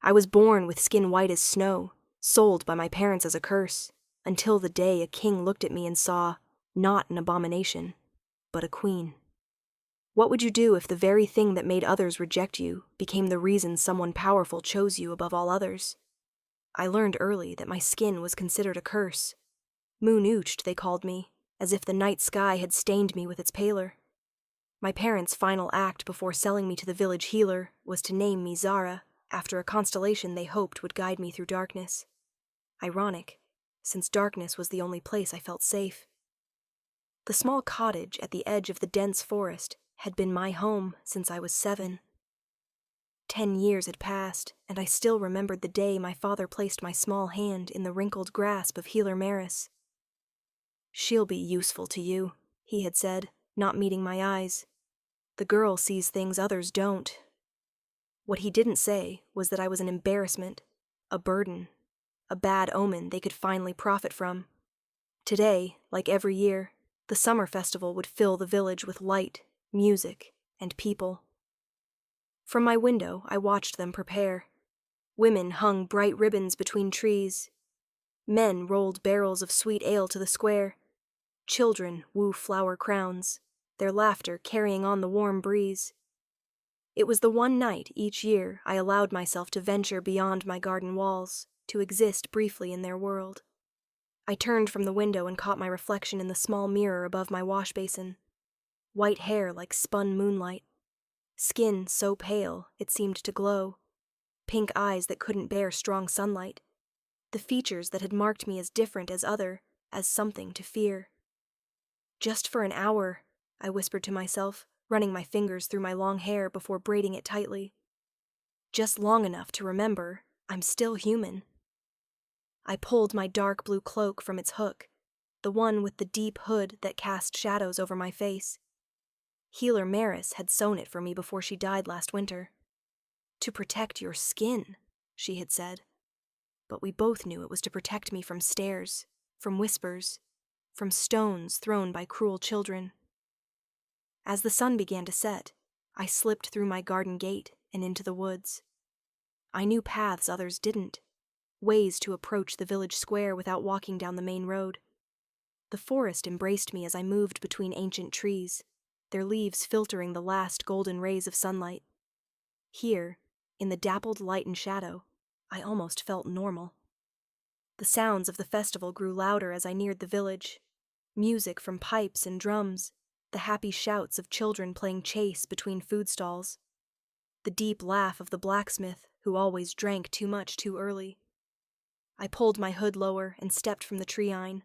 I was born with skin white as snow, sold by my parents as a curse, until the day a king looked at me and saw, not an abomination, but a queen. What would you do if the very thing that made others reject you became the reason someone powerful chose you above all others? I learned early that my skin was considered a curse. Moon-ooched, they called me, as if the night sky had stained me with its pallor. My parents' final act before selling me to the village healer was to name me Zara, after a constellation they hoped would guide me through darkness. Ironic, since darkness was the only place I felt safe. The small cottage at the edge of the dense forest had been my home since I was 7. 10 years had passed, and I still remembered the day my father placed my small hand in the wrinkled grasp of Healer Maris. "She'll be useful to you," he had said, not meeting my eyes. "The girl sees things others don't." What he didn't say was that I was an embarrassment, a burden, a bad omen they could finally profit from. Today, like every year, the summer festival would fill the village with light, music, and people. From my window, I watched them prepare. Women hung bright ribbons between trees. Men rolled barrels of sweet ale to the square. Children woo flower crowns, their laughter carrying on the warm breeze. It was the one night each year I allowed myself to venture beyond my garden walls, to exist briefly in their world. I turned from the window and caught my reflection in the small mirror above my wash basin. White hair like spun moonlight. Skin so pale it seemed to glow. Pink eyes that couldn't bear strong sunlight. The features that had marked me as different as other, as something to fear. "Just for an hour," I whispered to myself, running my fingers through my long hair before braiding it tightly. "Just long enough to remember I'm still human." I pulled my dark blue cloak from its hook, the one with the deep hood that cast shadows over my face. Healer Maris had sewn it for me before she died last winter. "To protect your skin," she had said. But we both knew it was to protect me from stares, from whispers, from stones thrown by cruel children. As the sun began to set, I slipped through my garden gate and into the woods. I knew paths others didn't, ways to approach the village square without walking down the main road. The forest embraced me as I moved between ancient trees, their leaves filtering the last golden rays of sunlight. Here, in the dappled light and shadow, I almost felt normal. The sounds of the festival grew louder as I neared the village. Music from pipes and drums, the happy shouts of children playing chase between food stalls. The deep laugh of the blacksmith, who always drank too much too early. I pulled my hood lower and stepped from the treine.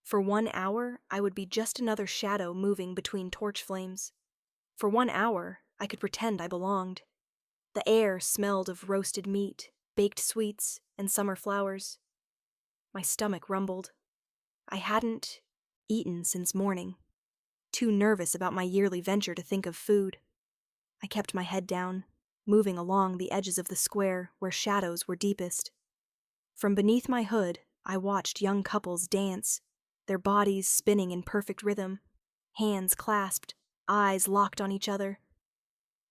For 1 hour, I would be just another shadow moving between torch flames. For 1 hour, I could pretend I belonged. The air smelled of roasted meat, baked sweets, and summer flowers. My stomach rumbled. I hadn't eaten since morning. Too nervous about my yearly venture to think of food. I kept my head down, moving along the edges of the square where shadows were deepest. From beneath my hood, I watched young couples dance, their bodies spinning in perfect rhythm, hands clasped, eyes locked on each other.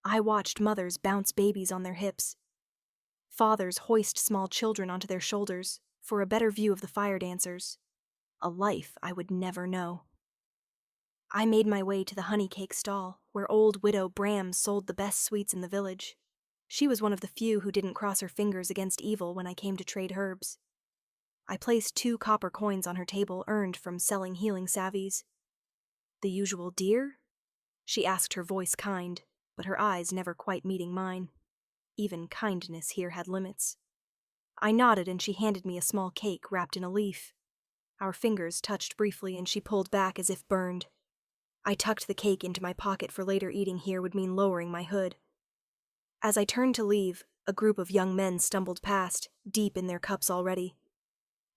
I watched mothers bounce babies on their hips, fathers hoist small children onto their shoulders for a better view of the fire dancers, a life I would never know. I made my way to the honey cake stall, where old widow Bram sold the best sweets in the village. She was one of the few who didn't cross her fingers against evil when I came to trade herbs. I placed 2 copper coins on her table earned from selling healing savvies. "The usual dear?" she asked, her voice kind, but her eyes never quite meeting mine. Even kindness here had limits. I nodded and she handed me a small cake wrapped in a leaf. Our fingers touched briefly and she pulled back as if burned. I tucked the cake into my pocket, for later eating here would mean lowering my hood. As I turned to leave, a group of young men stumbled past, deep in their cups already.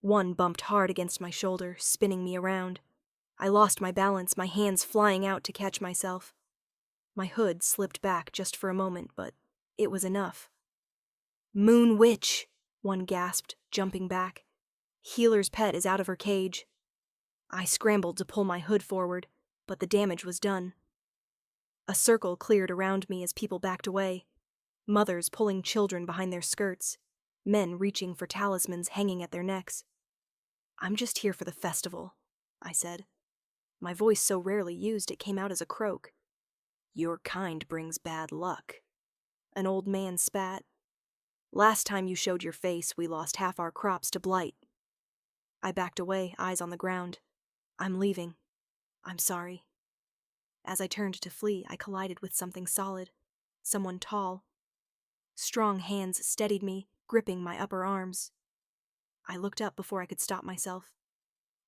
One bumped hard against my shoulder, spinning me around. I lost my balance, my hands flying out to catch myself. My hood slipped back just for a moment, but it was enough. "Moon Witch," one gasped, jumping back. "Healer's pet is out of her cage." I scrambled to pull my hood forward, but the damage was done. A circle cleared around me as people backed away, mothers pulling children behind their skirts, men reaching for talismans hanging at their necks. "I'm just here for the festival," I said. My voice so rarely used it came out as a croak. "Your kind brings bad luck." An old man spat. "Last time you showed your face, we lost half our crops to blight." I backed away, eyes on the ground. "I'm leaving. I'm sorry." As I turned to flee, I collided with something solid. Someone tall. Strong hands steadied me, gripping my upper arms. I looked up before I could stop myself.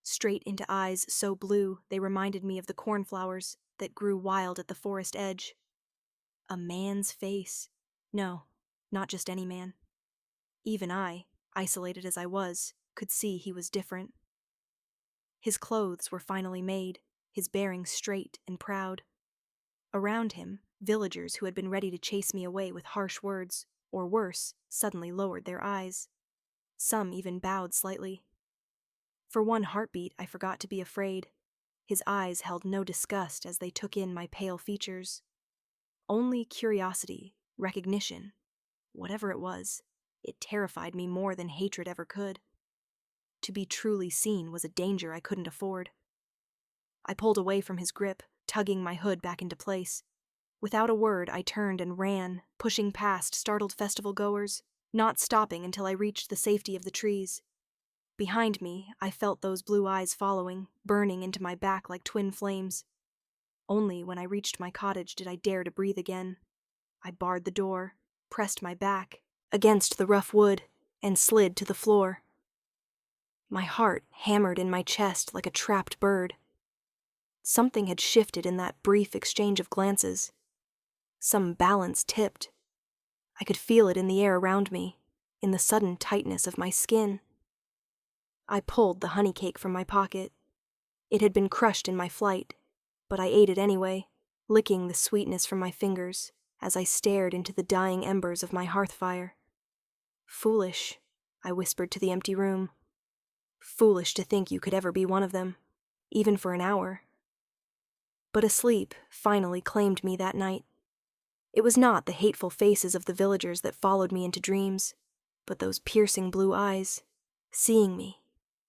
Straight into eyes so blue they reminded me of the cornflowers that grew wild at the forest edge. A man's face. No, not just any man. Even I, isolated as I was, could see he was different. His clothes were finally made, his bearing straight and proud. Around him, villagers who had been ready to chase me away with harsh words, or worse, suddenly lowered their eyes. Some even bowed slightly. For one heartbeat, I forgot to be afraid. His eyes held no disgust as they took in my pale features. Only curiosity, recognition. Whatever it was, it terrified me more than hatred ever could. To be truly seen was a danger I couldn't afford. I pulled away from his grip, tugging my hood back into place. Without a word, I turned and ran, pushing past startled festival goers, not stopping until I reached the safety of the trees. Behind me, I felt those blue eyes following, burning into my back like twin flames. Only when I reached my cottage did I dare to breathe again. I barred the door, pressed my back against the rough wood, and slid to the floor. My heart hammered in my chest like a trapped bird. Something had shifted in that brief exchange of glances. Some balance tipped. I could feel it in the air around me, in the sudden tightness of my skin. I pulled the honey cake from my pocket. It had been crushed in my flight, but I ate it anyway, licking the sweetness from my fingers as I stared into the dying embers of my hearth fire. "Foolish," I whispered to the empty room. "Foolish to think you could ever be one of them, even for an hour." But a sleep finally claimed me that night. It was not the hateful faces of the villagers that followed me into dreams, but those piercing blue eyes, seeing me,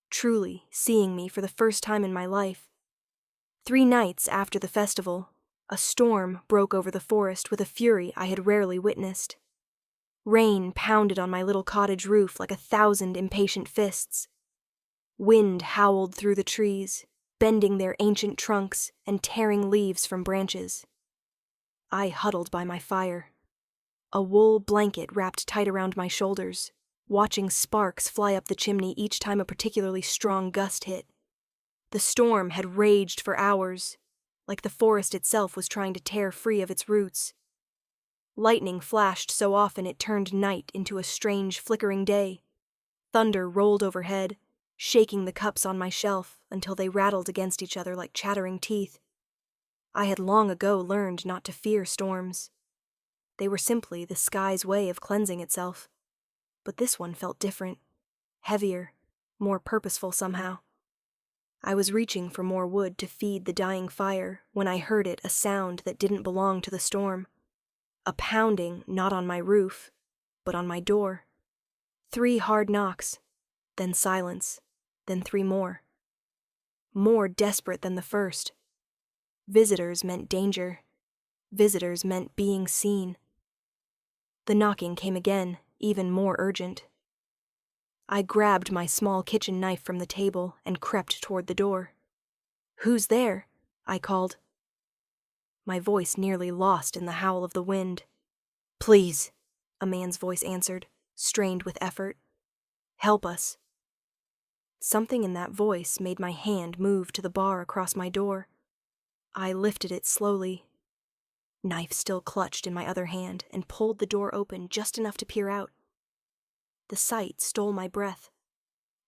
truly seeing me for the first time in my life. 3 nights after the festival, a storm broke over the forest with a fury I had rarely witnessed. Rain pounded on my little cottage roof like 1,000 impatient fists. Wind howled through the trees, bending their ancient trunks and tearing leaves from branches. I huddled by my fire, a wool blanket wrapped tight around my shoulders, watching sparks fly up the chimney each time a particularly strong gust hit. The storm had raged for hours, like the forest itself was trying to tear free of its roots. Lightning flashed so often it turned night into a strange flickering day. Thunder rolled overhead, shaking the cups on my shelf until they rattled against each other like chattering teeth. I had long ago learned not to fear storms. They were simply the sky's way of cleansing itself. But this one felt different, heavier, more purposeful somehow. I was reaching for more wood to feed the dying fire when I heard it, a sound that didn't belong to the storm. A pounding not on my roof, but on my door. 3 hard knocks, then silence, then 3 more. More desperate than the first. Visitors meant danger. Visitors meant being seen. The knocking came again, even more urgent. I grabbed my small kitchen knife from the table and crept toward the door. "Who's there?" I called. My voice nearly lost in the howl of the wind. "Please," a man's voice answered, strained with effort. "Help us." Something in that voice made my hand move to the bar across my door. I lifted it slowly, knife still clutched in my other hand, and pulled the door open just enough to peer out. The sight stole my breath.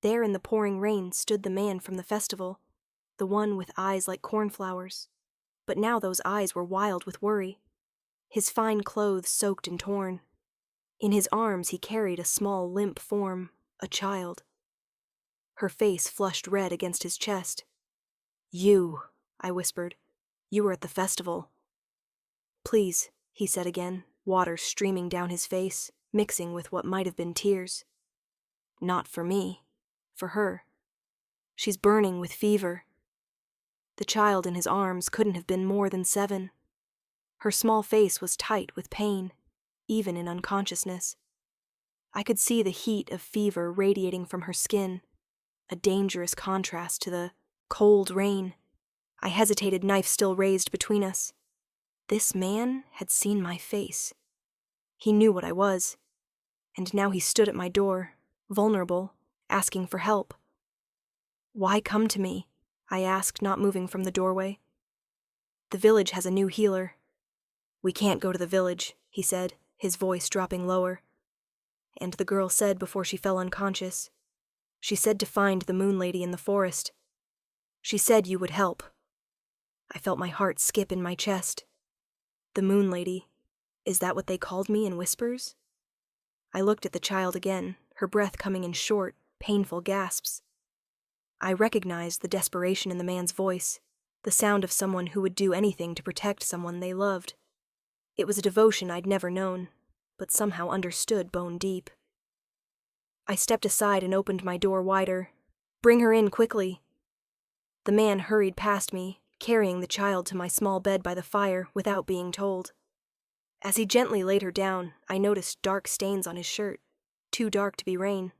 There in the pouring rain stood the man from the festival, the one with eyes like cornflowers. But now those eyes were wild with worry. His fine clothes soaked and torn. In his arms he carried a small limp form, a child. Her face flushed red against his chest. "You," I whispered. "You were at the festival." "Please," he said again, water streaming down his face, mixing with what might have been tears. Not for me. For her. She's burning with fever. The child in his arms couldn't have been more than 7. Her small face was tight with pain, even in unconsciousness. I could see the heat of fever radiating from her skin, a dangerous contrast to the cold rain. I hesitated, knife still raised between us. This man had seen my face. He knew what I was, and now he stood at my door, vulnerable, asking for help. Why come to me? I asked, not moving from the doorway. The village has a new healer. We can't go to the village, he said, his voice dropping lower. And the girl said before she fell unconscious. She said to find the moon lady in the forest. She said you would help. I felt my heart skip in my chest. The moon lady, is that what they called me in whispers? I looked at the child again, her breath coming in short, painful gasps. I recognized the desperation in the man's voice, the sound of someone who would do anything to protect someone they loved. It was a devotion I'd never known, but somehow understood bone deep. I stepped aside and opened my door wider. Bring her in quickly. The man hurried past me, carrying the child to my small bed by the fire without being told. As he gently laid her down, I noticed dark stains on his shirt, too dark to be rain.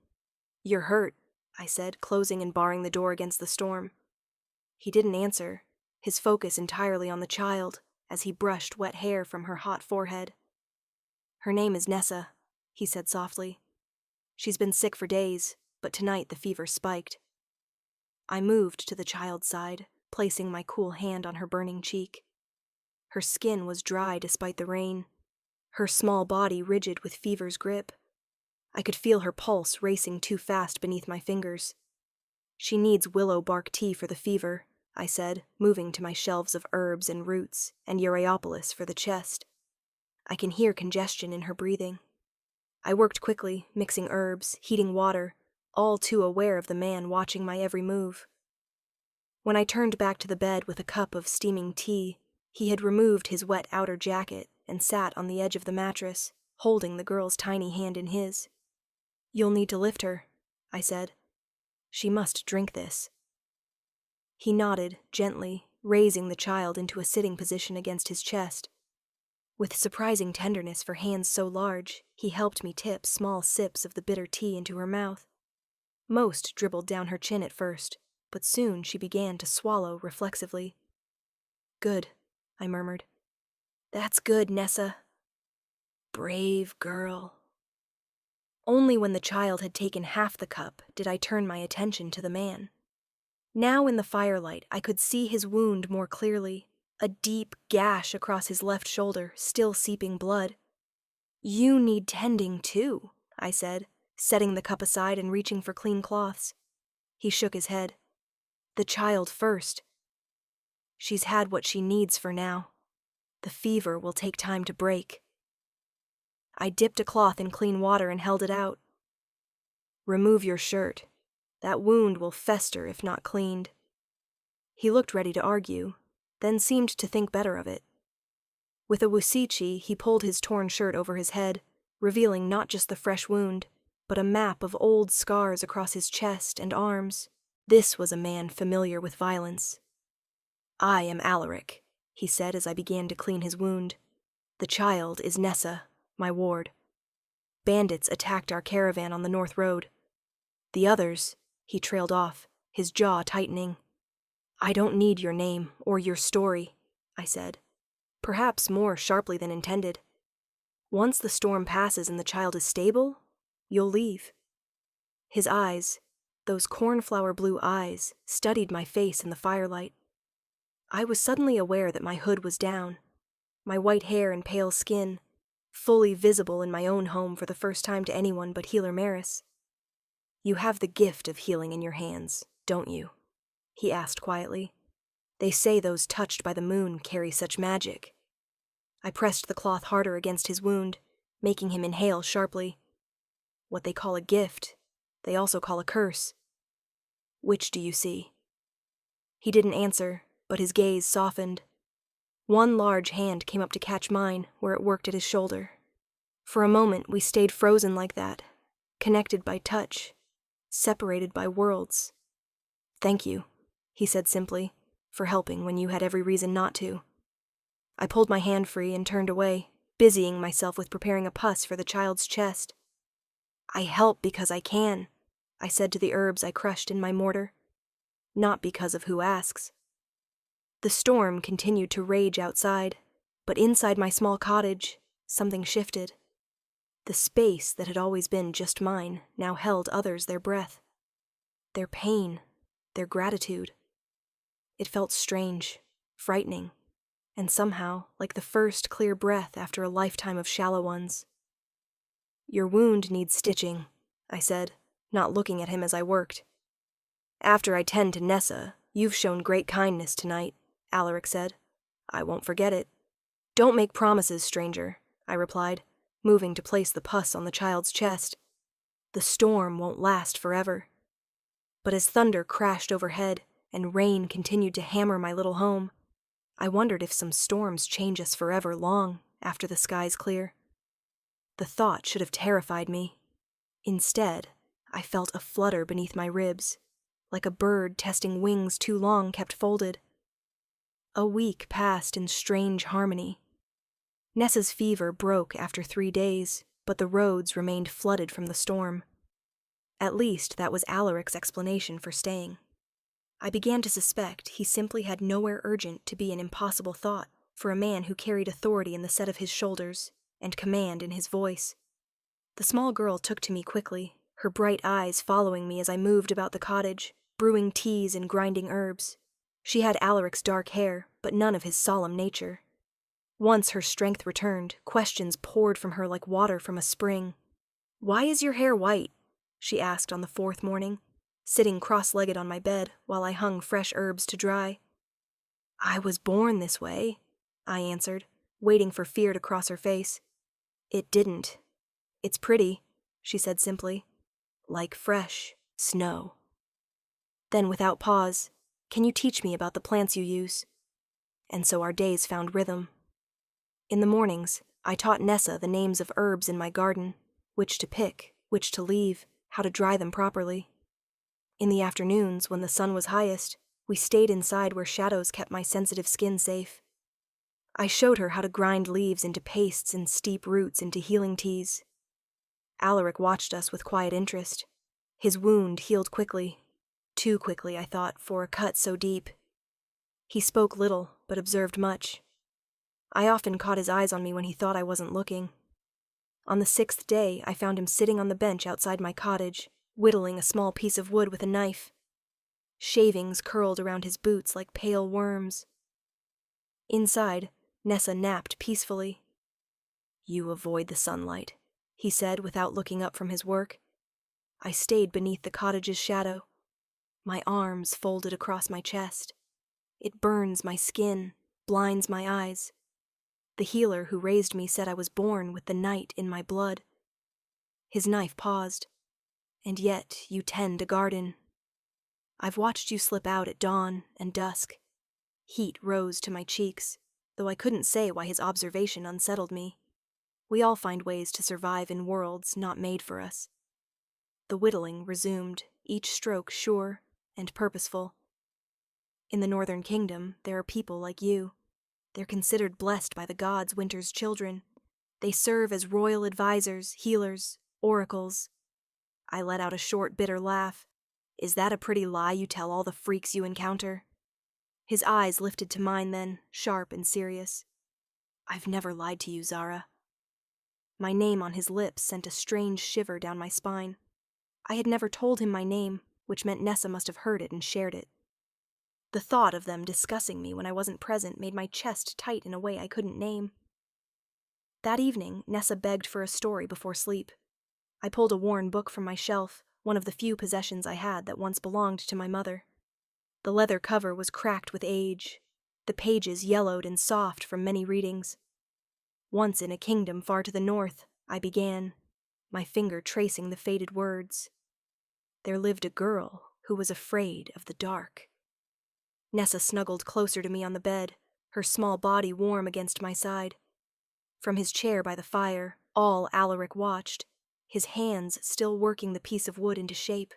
You're hurt, I said, closing and barring the door against the storm. He didn't answer, his focus entirely on the child, as he brushed wet hair from her hot forehead. Her name is Nessa, he said softly. She's been sick for days, but tonight the fever spiked. I moved to the child's side, placing my cool hand on her burning cheek. Her skin was dry despite the rain, her small body rigid with fever's grip. I could feel her pulse racing too fast beneath my fingers. She needs willow bark tea for the fever, I said, moving to my shelves of herbs and roots and Euryalpylus for the chest. I can hear congestion in her breathing. I worked quickly, mixing herbs, heating water, all too aware of the man watching my every move. When I turned back to the bed with a cup of steaming tea, he had removed his wet outer jacket and sat on the edge of the mattress, holding the girl's tiny hand in his. You'll need to lift her, I said. She must drink this. He nodded, gently, raising the child into a sitting position against his chest. With surprising tenderness for hands so large, he helped me tip small sips of the bitter tea into her mouth. Most dribbled down her chin at first, but soon she began to swallow reflexively. Good, I murmured. That's good, Nessa. Brave girl. Only when the child had taken half the cup did I turn my attention to the man. Now in the firelight I could see his wound more clearly, a deep gash across his left shoulder, still seeping blood. You need tending too, I said, setting the cup aside and reaching for clean cloths. He shook his head. The child first. She's had what she needs for now. The fever will take time to break. I dipped a cloth in clean water and held it out. Remove your shirt. That wound will fester if not cleaned. He looked ready to argue, then seemed to think better of it. With a wusichi, he pulled his torn shirt over his head, revealing not just the fresh wound, but a map of old scars across his chest and arms. This was a man familiar with violence. I am Alaric, he said as I began to clean his wound. The child is Nessa, my ward. Bandits attacked our caravan on the North Road. The others, he trailed off, his jaw tightening. I don't need your name or your story, I said, perhaps more sharply than intended. Once the storm passes and the child is stable, you'll leave. His eyes, those cornflower blue eyes, studied my face in the firelight. I was suddenly aware that my hood was down, my white hair and pale skin, fully visible in my own home for the first time to anyone but Healer Maris. You have the gift of healing in your hands, don't you? He asked quietly. They say those touched by the moon carry such magic. I pressed the cloth harder against his wound, making him inhale sharply. What they call a gift, they also call a curse. Which do you see? He didn't answer, but his gaze softened. One large hand came up to catch mine where it worked at his shoulder. For a moment we stayed frozen like that, connected by touch, separated by worlds. "Thank you," he said simply, "for helping when you had every reason not to." I pulled my hand free and turned away, busying myself with preparing a pus for the child's chest. "I help because I can," I said to the herbs I crushed in my mortar. "Not because of who asks." The storm continued to rage outside, but inside my small cottage, something shifted. The space that had always been just mine now held others their breath, their pain, their gratitude. It felt strange, frightening, and somehow like the first clear breath after a lifetime of shallow ones. "Your wound needs stitching," I said, not looking at him as I worked. "After I tend to Nessa, you've shown great kindness tonight," Alaric said. "I won't forget it." "Don't make promises, stranger," I replied, moving to place the pus on the child's chest. "The storm won't last forever." But as thunder crashed overhead and rain continued to hammer my little home, I wondered if some storms change us forever long after the skies clear. The thought should have terrified me. Instead, I felt a flutter beneath my ribs, like a bird testing wings too long kept folded. A week passed in strange harmony. Nessa's fever broke after 3 days, but the roads remained flooded from the storm. At least that was Alaric's explanation for staying. I began to suspect he simply had nowhere urgent to be an impossible thought for a man who carried authority in the set of his shoulders and command in his voice. The small girl took to me quickly, her bright eyes following me as I moved about the cottage, brewing teas and grinding herbs. She had Alaric's dark hair, but none of his solemn nature. Once her strength returned, questions poured from her like water from a spring. "Why is your hair white?" she asked on the 4th morning, sitting cross-legged on my bed while I hung fresh herbs to dry. "I was born this way," I answered, waiting for fear to cross her face. "It didn't. It's pretty," she said simply, "like fresh snow." Then, without pause, "Can you teach me about the plants you use?" And so our days found rhythm. In the mornings, I taught Nessa the names of herbs in my garden, which to pick, which to leave, how to dry them properly. In the afternoons, when the sun was highest, we stayed inside where shadows kept my sensitive skin safe. I showed her how to grind leaves into pastes and steep roots into healing teas. Alaric watched us with quiet interest. His wound healed quickly. Too quickly, I thought, for a cut so deep. He spoke little, but observed much. I often caught his eyes on me when he thought I wasn't looking. On the 6th day, I found him sitting on the bench outside my cottage, whittling a small piece of wood with a knife. Shavings curled around his boots like pale worms. Inside, Nessa napped peacefully. "You avoid the sunlight," he said without looking up from his work. I stayed beneath the cottage's shadow, my arms folded across my chest. It burns my skin, blinds my eyes. The healer who raised me said I was born with the night in my blood. His knife paused. "And yet you tend a garden. I've watched you slip out at dawn and dusk." Heat rose to my cheeks, though I couldn't say why his observation unsettled me. We all find ways to survive in worlds not made for us. The whittling resumed, each stroke sure and purposeful. "In the Northern Kingdom, there are people like you. They're considered blessed by the gods, Winter's children. They serve as royal advisors, healers, oracles." I let out a short, bitter laugh. "Is that a pretty lie you tell all the freaks you encounter?" His eyes lifted to mine then, sharp and serious. "I've never lied to you, Zara." My name on his lips sent a strange shiver down my spine. I had never told him my name, which meant Nessa must have heard it and shared it. The thought of them discussing me when I wasn't present made my chest tight in a way I couldn't name. That evening, Nessa begged for a story before sleep. I pulled a worn book from my shelf, one of the few possessions I had that once belonged to my mother. The leather cover was cracked with age, the pages yellowed and soft from many readings. "Once in a kingdom far to the north," I began, my finger tracing the faded words. "There lived a girl who was afraid of the dark." Nessa snuggled closer to me on the bed, her small body warm against my side. From his chair by the fire, all Alaric watched, his hands still working the piece of wood into shape.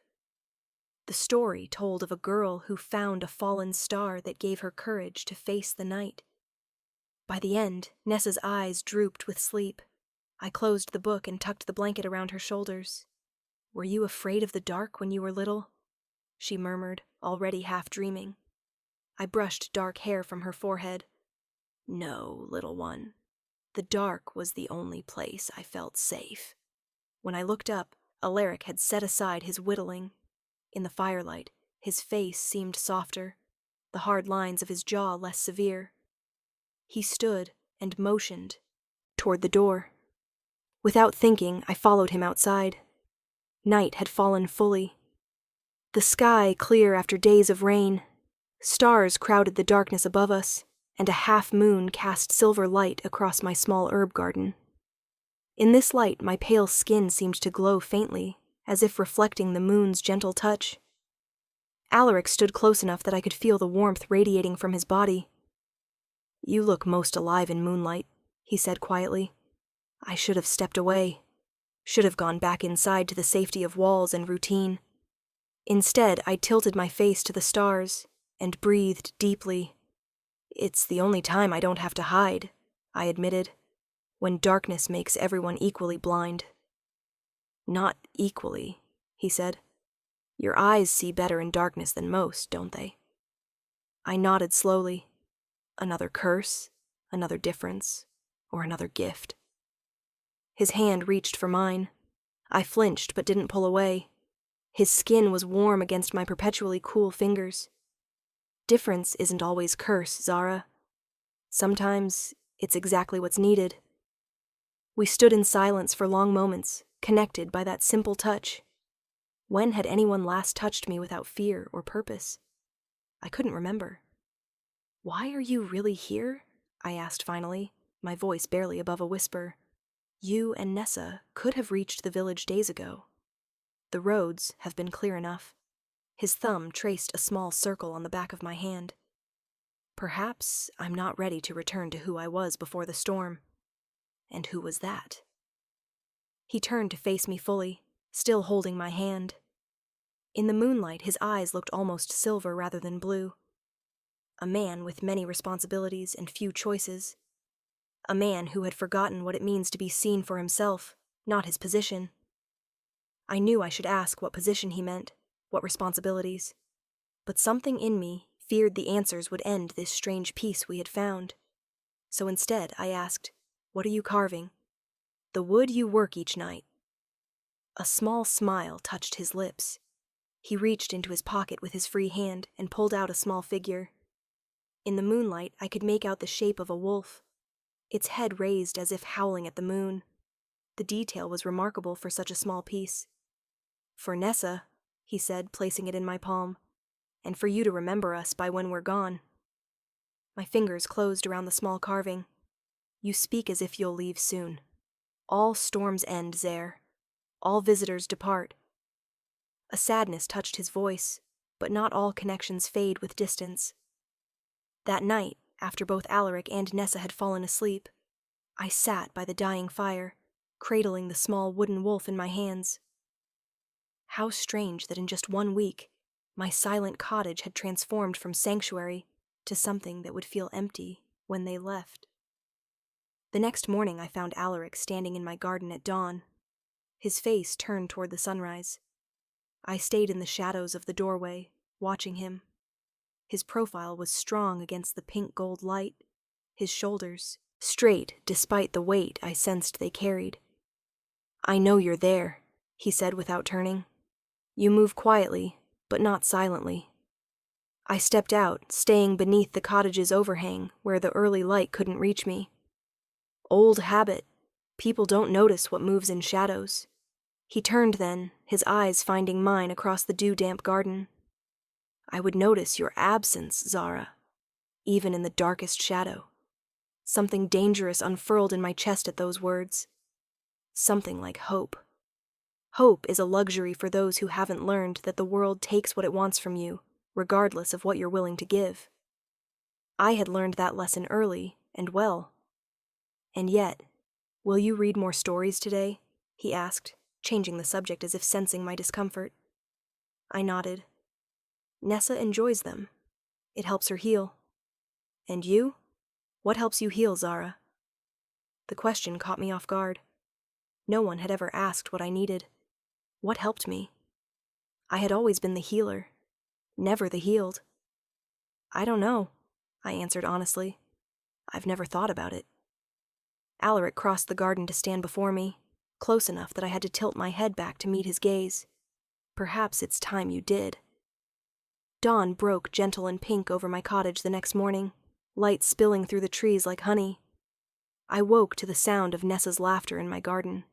The story told of a girl who found a fallen star that gave her courage to face the night. By the end, Nessa's eyes drooped with sleep. I closed the book and tucked the blanket around her shoulders. "Were you afraid of the dark when you were little?" she murmured, already half dreaming. I brushed dark hair from her forehead. "No, little one. The dark was the only place I felt safe." When I looked up, Alaric had set aside his whittling. In the firelight, his face seemed softer, the hard lines of his jaw less severe. He stood and motioned toward the door. Without thinking, I followed him outside. Night had fallen fully. The sky clear after days of rain. Stars crowded the darkness above us, and a half-moon cast silver light across my small herb garden. In this light, my pale skin seemed to glow faintly, as if reflecting the moon's gentle touch. Alaric stood close enough that I could feel the warmth radiating from his body. "You look most alive in moonlight," he said quietly. I should have stepped away, should have gone back inside to the safety of walls and routine. Instead, I tilted my face to the stars and breathed deeply. "It's the only time I don't have to hide," I admitted, "when darkness makes everyone equally blind." "Not equally," he said. "Your eyes see better in darkness than most, don't they?" I nodded slowly. Another curse, another difference, or another gift. His hand reached for mine. I flinched but didn't pull away. His skin was warm against my perpetually cool fingers. Difference isn't always curse, Zara. Sometimes it's exactly what's needed. We stood in silence for long moments, connected by that simple touch. When had anyone last touched me without fear or purpose? I couldn't remember. "Why are you really here?" I asked finally, my voice barely above a whisper. "You and Nessa could have reached the village days ago. The roads have been clear enough." His thumb traced a small circle on the back of my hand. "Perhaps I'm not ready to return to who I was before the storm." And who was that? He turned to face me fully, still holding my hand. In the moonlight, his eyes looked almost silver rather than blue. A man with many responsibilities and few choices. A man who had forgotten what it means to be seen for himself, not his position. I knew I should ask what position he meant, what responsibilities. But something in me feared the answers would end this strange peace we had found. So instead, I asked, "What are you carving?" "The wood you work each night." A small smile touched his lips. He reached into his pocket with his free hand and pulled out a small figure. In the moonlight, I could make out the shape of a wolf, its head raised as if howling at the moon. The detail was remarkable for such a small piece. "For Nessa," he said, placing it in my palm, "and for you to remember us by when we're gone." My fingers closed around the small carving. "You speak as if you'll leave soon. All storms end, Zare. All visitors depart." A sadness touched his voice, but not all connections fade with distance. That night, after both Alaric and Nessa had fallen asleep, I sat by the dying fire, cradling the small wooden wolf in my hands. How strange that in just 1 week, my silent cottage had transformed from sanctuary to something that would feel empty when they left. The next morning I found Alaric standing in my garden at dawn, his face turned toward the sunrise. I stayed in the shadows of the doorway, watching him. His profile was strong against the pink-gold light, his shoulders straight despite the weight I sensed they carried. "I know you're there," he said without turning. "You move quietly, but not silently." I stepped out, staying beneath the cottage's overhang where the early light couldn't reach me. Old habit. People don't notice what moves in shadows. He turned then, his eyes finding mine across the dew-damp garden. "I would notice your absence, Zara, even in the darkest shadow." Something dangerous unfurled in my chest at those words. Something like hope. Hope is a luxury for those who haven't learned that the world takes what it wants from you, regardless of what you're willing to give. I had learned that lesson early, and well. And yet, "Will you read more stories today?" he asked, changing the subject as if sensing my discomfort. I nodded, Nessa enjoys them. It helps her heal. And you? What helps you heal, Zara? The question caught me off guard. No one had ever asked what I needed. What helped me? I had always been the healer, never the healed. I don't know, I answered honestly. I've never thought about it. Alaric crossed the garden to stand before me, close enough that I had to tilt my head back to meet his gaze. Perhaps it's time you did. Dawn broke gentle and pink over my cottage the next morning, light spilling through the trees like honey. I woke to the sound of Nessa's laughter in my garden,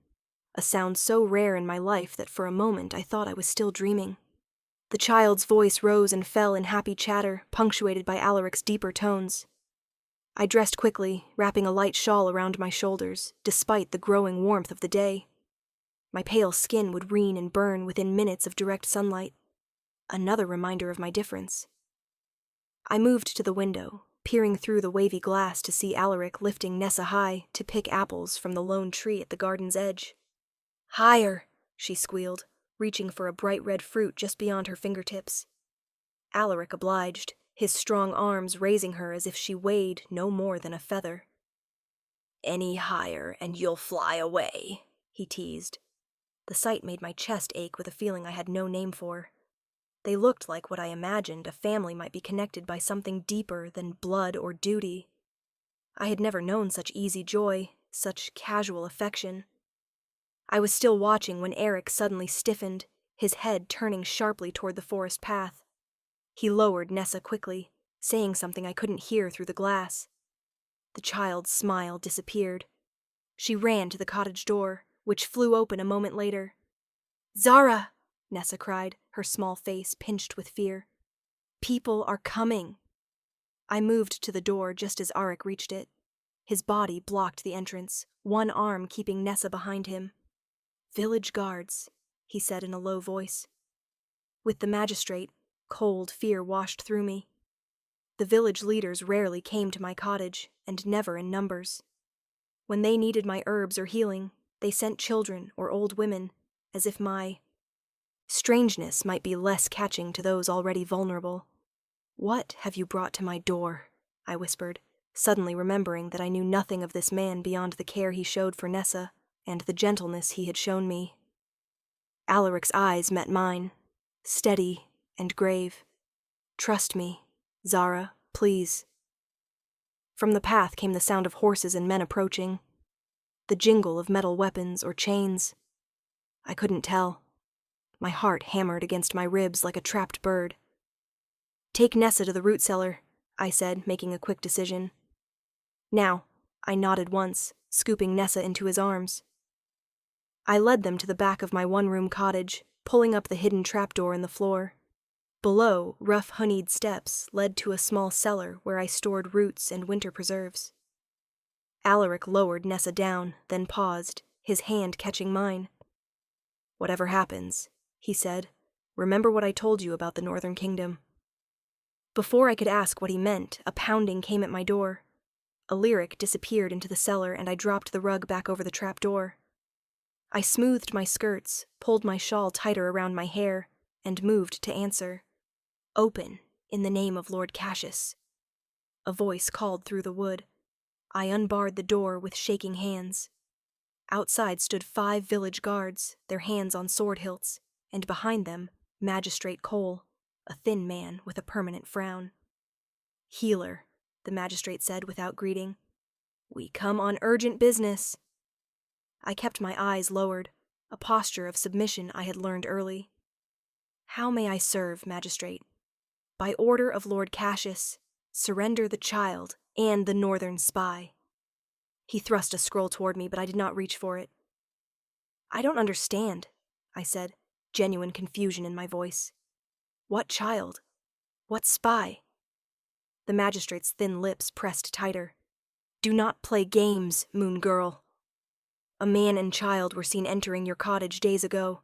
a sound so rare in my life that for a moment I thought I was still dreaming. The child's voice rose and fell in happy chatter, punctuated by Alaric's deeper tones. I dressed quickly, wrapping a light shawl around my shoulders, despite the growing warmth of the day. My pale skin would reen and burn within minutes of direct sunlight. Another reminder of my difference. I moved to the window, peering through the wavy glass to see Alaric lifting Nessa high to pick apples from the lone tree at the garden's edge. "Higher," she squealed, reaching for a bright red fruit just beyond her fingertips. Alaric obliged, his strong arms raising her as if she weighed no more than a feather. "Any higher and you'll fly away," he teased. The sight made my chest ache with a feeling I had no name for. They looked like what I imagined a family might be connected by something deeper than blood or duty. I had never known such easy joy, such casual affection. I was still watching when Eric suddenly stiffened, his head turning sharply toward the forest path. He lowered Nessa quickly, saying something I couldn't hear through the glass. The child's smile disappeared. She ran to the cottage door, which flew open a moment later. "Zara!" Nessa cried, her small face pinched with fear. "People are coming." I moved to the door just as Arik reached it. His body blocked the entrance, one arm keeping Nessa behind him. "Village guards," he said in a low voice. With the magistrate, cold fear washed through me. The village leaders rarely came to my cottage, and never in numbers. When they needed my herbs or healing, they sent children or old women, as if my strangeness might be less catching to those already vulnerable. "What have you brought to my door?" I whispered, suddenly remembering that I knew nothing of this man beyond the care he showed for Nessa and the gentleness he had shown me. Alaric's eyes met mine, steady and grave. "Trust me, Zara, please." From the path came the sound of horses and men approaching, the jingle of metal weapons or chains. I couldn't tell. My heart hammered against my ribs like a trapped bird. "Take Nessa to the root cellar," I said, making a quick decision. "Now," I nodded once, scooping Nessa into his arms. I led them to the back of my one-room cottage, pulling up the hidden trapdoor in the floor. Below, rough honeyed steps led to a small cellar where I stored roots and winter preserves. Alaric lowered Nessa down, then paused, his hand catching mine. "Whatever happens," he said, "remember what I told you about the Northern Kingdom." Before I could ask what he meant, a pounding came at my door. A lyric disappeared into the cellar and I dropped the rug back over the trapdoor. I smoothed my skirts, pulled my shawl tighter around my hair, and moved to answer. "Open, in the name of Lord Cassius." A voice called through the wood. I unbarred the door with shaking hands. Outside stood 5 village guards, their hands on sword hilts, and behind them, Magistrate Cole, a thin man with a permanent frown. "Healer," the magistrate said without greeting. "We come on urgent business." I kept my eyes lowered, a posture of submission I had learned early. "How may I serve, magistrate?" "By order of Lord Cassius, surrender the child and the northern spy." He thrust a scroll toward me, but I did not reach for it. "I don't understand," I said, genuine confusion in my voice. "What child? What spy?" The magistrate's thin lips pressed tighter. "Do not play games, Moon Girl. A man and child were seen entering your cottage days ago.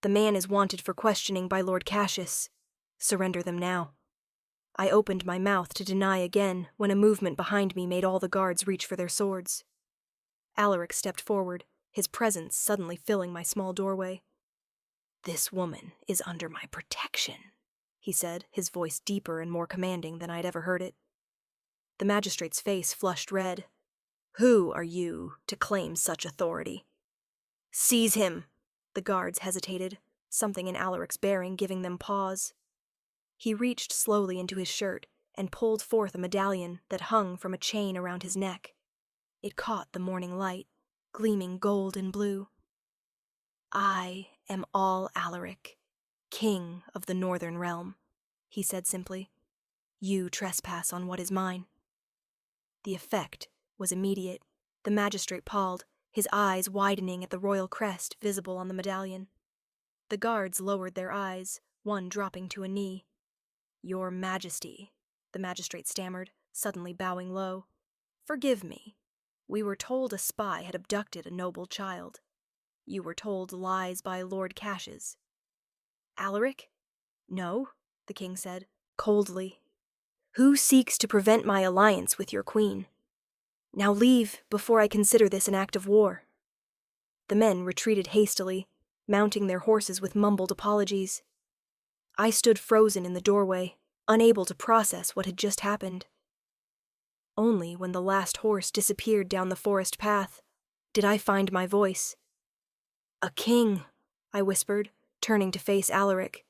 The man is wanted for questioning by Lord Cassius. Surrender them now." I opened my mouth to deny again when a movement behind me made all the guards reach for their swords. Alaric stepped forward, his presence suddenly filling my small doorway. "This woman is under my protection," he said, his voice deeper and more commanding than I'd ever heard it. The magistrate's face flushed red. Who are you to claim such authority? Seize him! The guards hesitated, something in Alaric's bearing giving them pause. He reached slowly into his shirt and pulled forth a medallion that hung from a chain around his neck. It caught the morning light, gleaming gold and blue. I am all Alaric, king of the northern realm, he said simply. You trespass on what is mine. The effect was immediate. The magistrate palled, his eyes widening at the royal crest visible on the medallion. The guards lowered their eyes, one dropping to a knee. Your Majesty, the magistrate stammered, suddenly bowing low. Forgive me. We were told a spy had abducted a noble child. You were told lies by Lord Cassius. Alaric? No, the king said, coldly. Who seeks to prevent my alliance with your queen? Now leave before I consider this an act of war. The men retreated hastily, mounting their horses with mumbled apologies. I stood frozen in the doorway, unable to process what had just happened. Only when the last horse disappeared down the forest path did I find my voice. A king, I whispered, turning to face Alaric,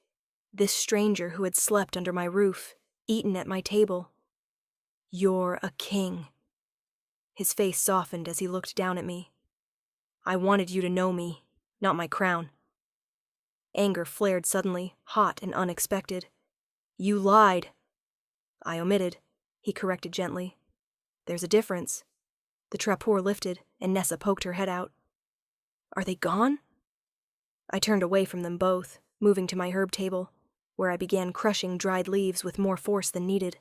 this stranger who had slept under my roof, eaten at my table. You're a king. His face softened as he looked down at me. I wanted you to know me, not my crown. Anger flared suddenly, hot and unexpected. You lied. I omitted, he corrected gently. There's a difference. The trappoor lifted, and Nessa poked her head out. Are they gone? I turned away from them both, moving to my herb table, where I began crushing dried leaves with more force than needed.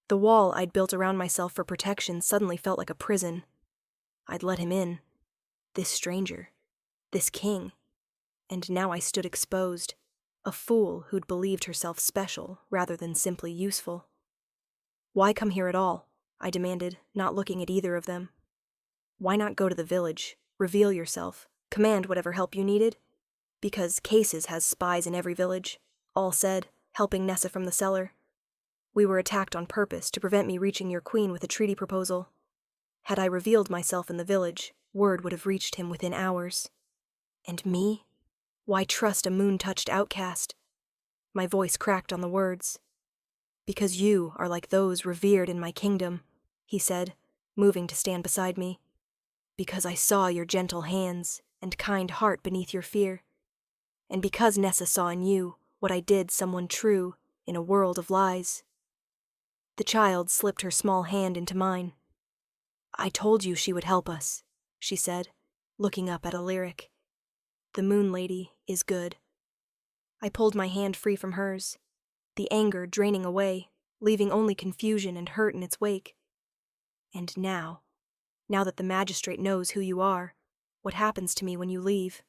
The wall I'd built around myself for protection suddenly felt like a prison. I'd let him in. This stranger. This king. And now I stood exposed, a fool who'd believed herself special rather than simply useful. Why come here at all? I demanded, not looking at either of them. Why not go to the village, reveal yourself, command whatever help you needed? Because Cases has spies in every village, all said, helping Nessa from the cellar. We were attacked on purpose to prevent me reaching your queen with a treaty proposal. Had I revealed myself in the village, word would have reached him within hours. And me? Why trust a moon-touched outcast? My voice cracked on the words. Because you are like those revered in my kingdom, he said, moving to stand beside me. Because I saw your gentle hands and kind heart beneath your fear. And because Nessa saw in you what I did someone true in a world of lies. The child slipped her small hand into mine. I told you she would help us, she said, looking up at Alaric. The Moon Lady is good. I pulled my hand free from hers, the anger draining away, leaving only confusion and hurt in its wake. And now that the magistrate knows who you are, what happens to me when you leave?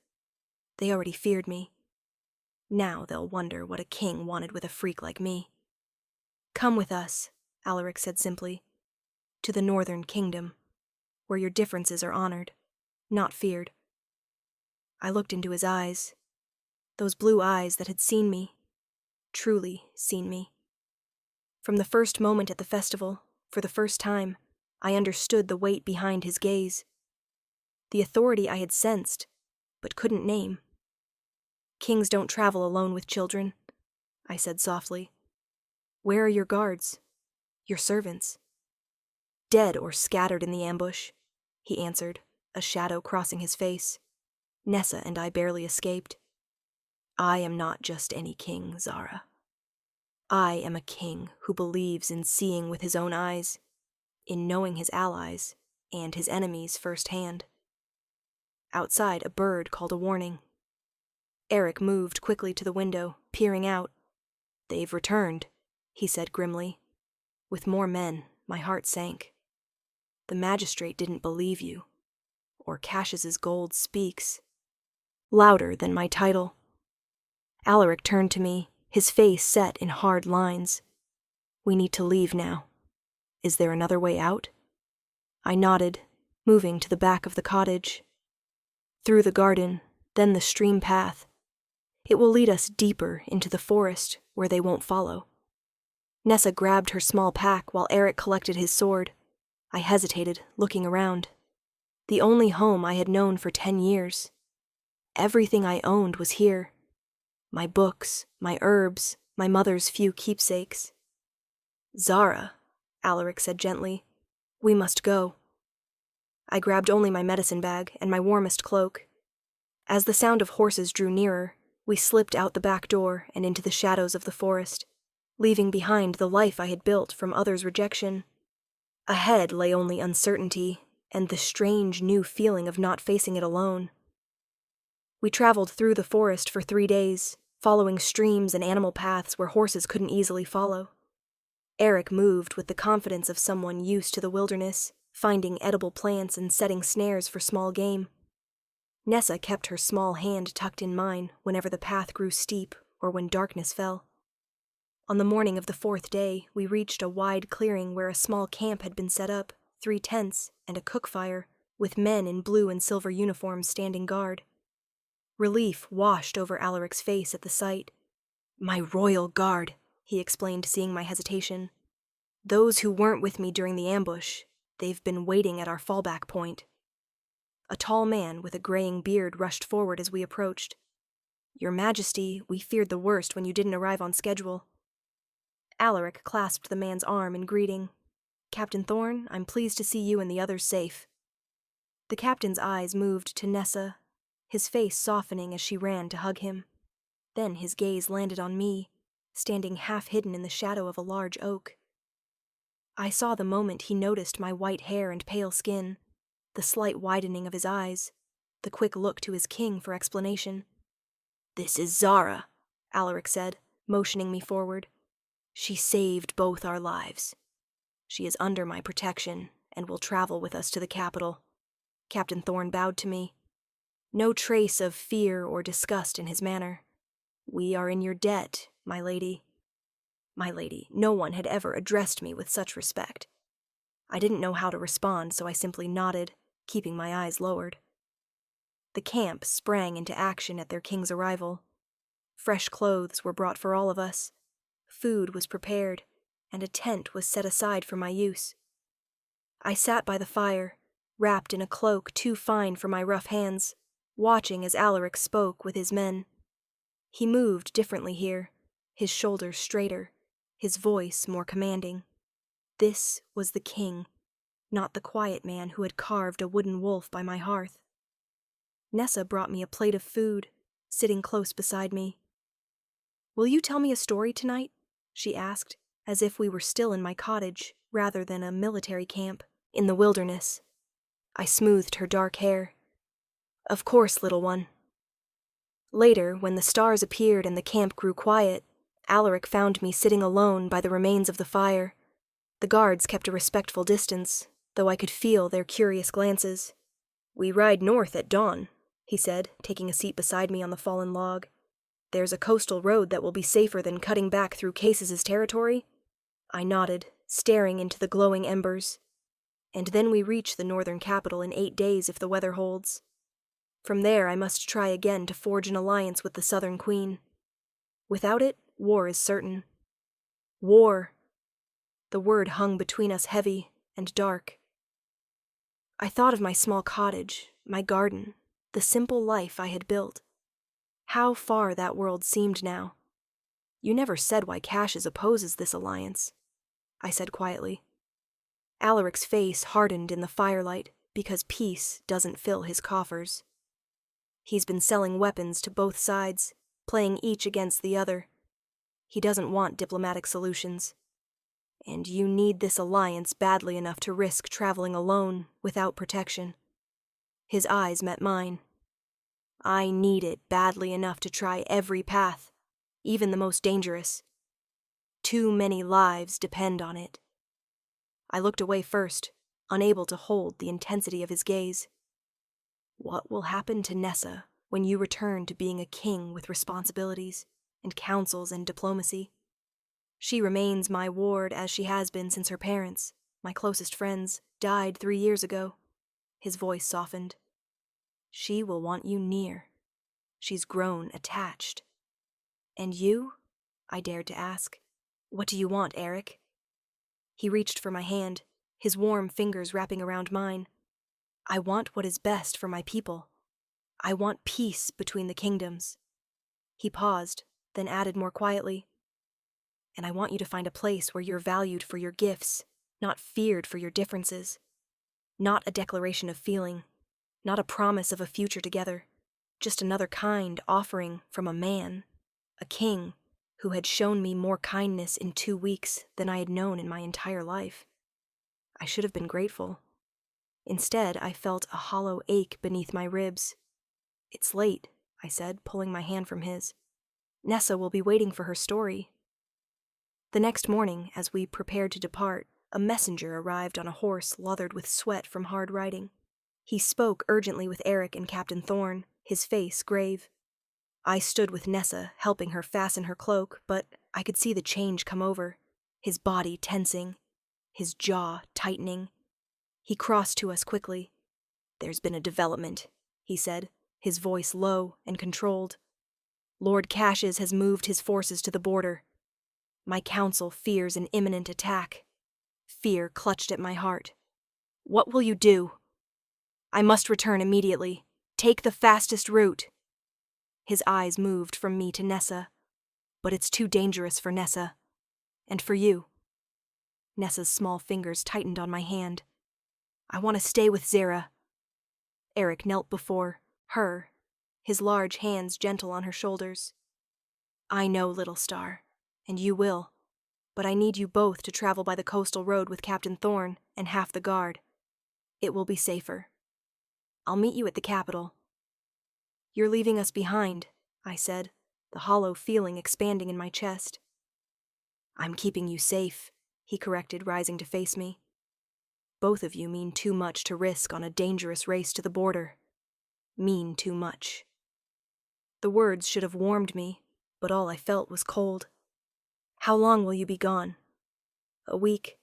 They already feared me. Now they'll wonder what a king wanted with a freak like me. Come with us, Alaric said simply, to the northern kingdom, where your differences are honored, not feared. I looked into his eyes, those blue eyes that had seen me, truly seen me. From the first moment at the festival, for the first time, I understood the weight behind his gaze. The authority I had sensed, but couldn't name. Kings don't travel alone with children, I said softly. Where are your guards? Your servants? Dead or scattered in the ambush, he answered, a shadow crossing his face. Nessa and I barely escaped. I am not just any king, Zara. I am a king who believes in seeing with his own eyes, in knowing his allies and his enemies firsthand. Outside, a bird called a warning. Eric moved quickly to the window, peering out. They've returned, he said grimly. With more men, my heart sank. The magistrate didn't believe you, or Cassius's gold speaks. Louder than my title. Alaric turned to me, his face set in hard lines. We need to leave now. Is there another way out? I nodded, moving to the back of the cottage. Through the garden, then the stream path. It will lead us deeper into the forest where they won't follow. Nessa grabbed her small pack while Eric collected his sword. I hesitated, looking around. The only home I had known for 10 years. Everything I owned was here. My books, my herbs, my mother's few keepsakes. "Zara," Alaric said gently, "we must go." I grabbed only my medicine bag and my warmest cloak. As the sound of horses drew nearer, we slipped out the back door and into the shadows of the forest, leaving behind the life I had built from others' rejection. Ahead lay only uncertainty and the strange new feeling of not facing it alone. We traveled through the forest for 3 days, following streams and animal paths where horses couldn't easily follow. Eric moved with the confidence of someone used to the wilderness, finding edible plants and setting snares for small game. Nessa kept her small hand tucked in mine whenever the path grew steep or when darkness fell. On the morning of the 4th day, we reached a wide clearing where a small camp had been set up, 3 tents, and a cook fire, with men in blue and silver uniforms standing guard. Relief washed over Alaric's face at the sight. "My royal guard," he explained, seeing my hesitation. "Those who weren't with me during the ambush, they've been waiting at our fallback point." A tall man with a graying beard rushed forward as we approached. "Your Majesty, we feared the worst when you didn't arrive on schedule." Alaric clasped the man's arm in greeting. "Captain Thorne, I'm pleased to see you and the others safe." The captain's eyes moved to Nessa, his face softening as she ran to hug him. Then his gaze landed on me, standing half hidden in the shadow of a large oak. I saw the moment he noticed my white hair and pale skin, the slight widening of his eyes, the quick look to his king for explanation. "This is Zara," Alaric said, motioning me forward. "She saved both our lives. She is under my protection and will travel with us to the capital." Captain Thorne bowed to me. No trace of fear or disgust in his manner. "We are in your debt, my lady." My lady, no one had ever addressed me with such respect. I didn't know how to respond, so I simply nodded, keeping my eyes lowered. The camp sprang into action at their king's arrival. Fresh clothes were brought for all of us. Food was prepared, and a tent was set aside for my use. I sat by the fire, wrapped in a cloak too fine for my rough hands, watching as Alaric spoke with his men. He moved differently here, his shoulders straighter, his voice more commanding. This was the king, not the quiet man who had carved a wooden wolf by my hearth. Nessa brought me a plate of food, sitting close beside me. "Will you tell me a story tonight?" she asked, as if we were still in my cottage, rather than a military camp, in the wilderness. I smoothed her dark hair. "Of course, little one." Later, when the stars appeared and the camp grew quiet, Alaric found me sitting alone by the remains of the fire. The guards kept a respectful distance, though I could feel their curious glances. "We ride north at dawn," he said, taking a seat beside me on the fallen log. "There's a coastal road that will be safer than cutting back through Cases's territory." I nodded, staring into the glowing embers. "And then we reach the northern capital in 8 days if the weather holds. From there I must try again to forge an alliance with the Southern Queen. Without it, war is certain." War! The word hung between us heavy and dark. I thought of my small cottage, my garden, the simple life I had built. How far that world seemed now. "You never said why Cassius opposes this alliance," I said quietly. Alaric's face hardened in the firelight because peace doesn't fill his coffers. "He's been selling weapons to both sides, playing each against the other. He doesn't want diplomatic solutions. And you need this alliance badly enough to risk traveling alone, without protection." His eyes met mine. "I need it badly enough to try every path, even the most dangerous. Too many lives depend on it." I looked away first, unable to hold the intensity of his gaze. "What will happen to Nessa when you return to being a king with responsibilities, and councils and diplomacy? She remains my ward as she has been since her parents, my closest friends, died 3 years ago." His voice softened. "She will want you near. She's grown attached." "And you?" I dared to ask. "What do you want, Eric?" He reached for my hand, his warm fingers wrapping around mine. "I want what is best for my people. I want peace between the kingdoms." He paused, then added more quietly, "And I want you to find a place where you're valued for your gifts, not feared for your differences. Not a declaration of feeling, not a promise of a future together, just another kind offering from a man, a king, who had shown me more kindness in 2 weeks than I had known in my entire life. I should have been grateful. Instead, I felt a hollow ache beneath my ribs. "It's late," I said, pulling my hand from his. "Nessa will be waiting for her story." The next morning, as we prepared to depart, a messenger arrived on a horse lathered with sweat from hard riding. He spoke urgently with Eric and Captain Thorne, his face grave. I stood with Nessa, helping her fasten her cloak, but I could see the change come over, his body tensing, his jaw tightening. He crossed to us quickly. "There's been a development," he said, his voice low and controlled. "Lord Cassius has moved his forces to the border. My council fears an imminent attack." Fear clutched at my heart. "What will you do?" "I must return immediately. Take the fastest route." His eyes moved from me to Nessa. "But it's too dangerous for Nessa. And for you." Nessa's small fingers tightened on my hand. "I want to stay with Zara." Eric knelt before her, his large hands gentle on her shoulders. "I know, little star, and you will. But I need you both to travel by the coastal road with Captain Thorne and half the guard. It will be safer. I'll meet you at the capital." "You're leaving us behind," I said, the hollow feeling expanding in my chest. "I'm keeping you safe," he corrected, rising to face me. "Both of you mean too much to risk on a dangerous race to the border. Mean too much." The words should have warmed me, but all I felt was cold. "How long will you be gone?" "A week,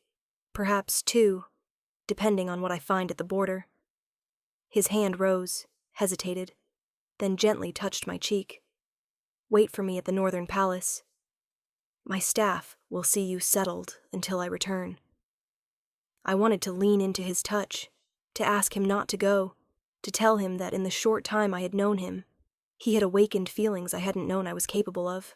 perhaps 2, depending on what I find at the border." His hand rose, hesitated, then gently touched my cheek. "Wait for me at the Northern Palace. My staff will see you settled until I return." I wanted to lean into his touch, to ask him not to go, to tell him that in the short time I had known him, he had awakened feelings I hadn't known I was capable of.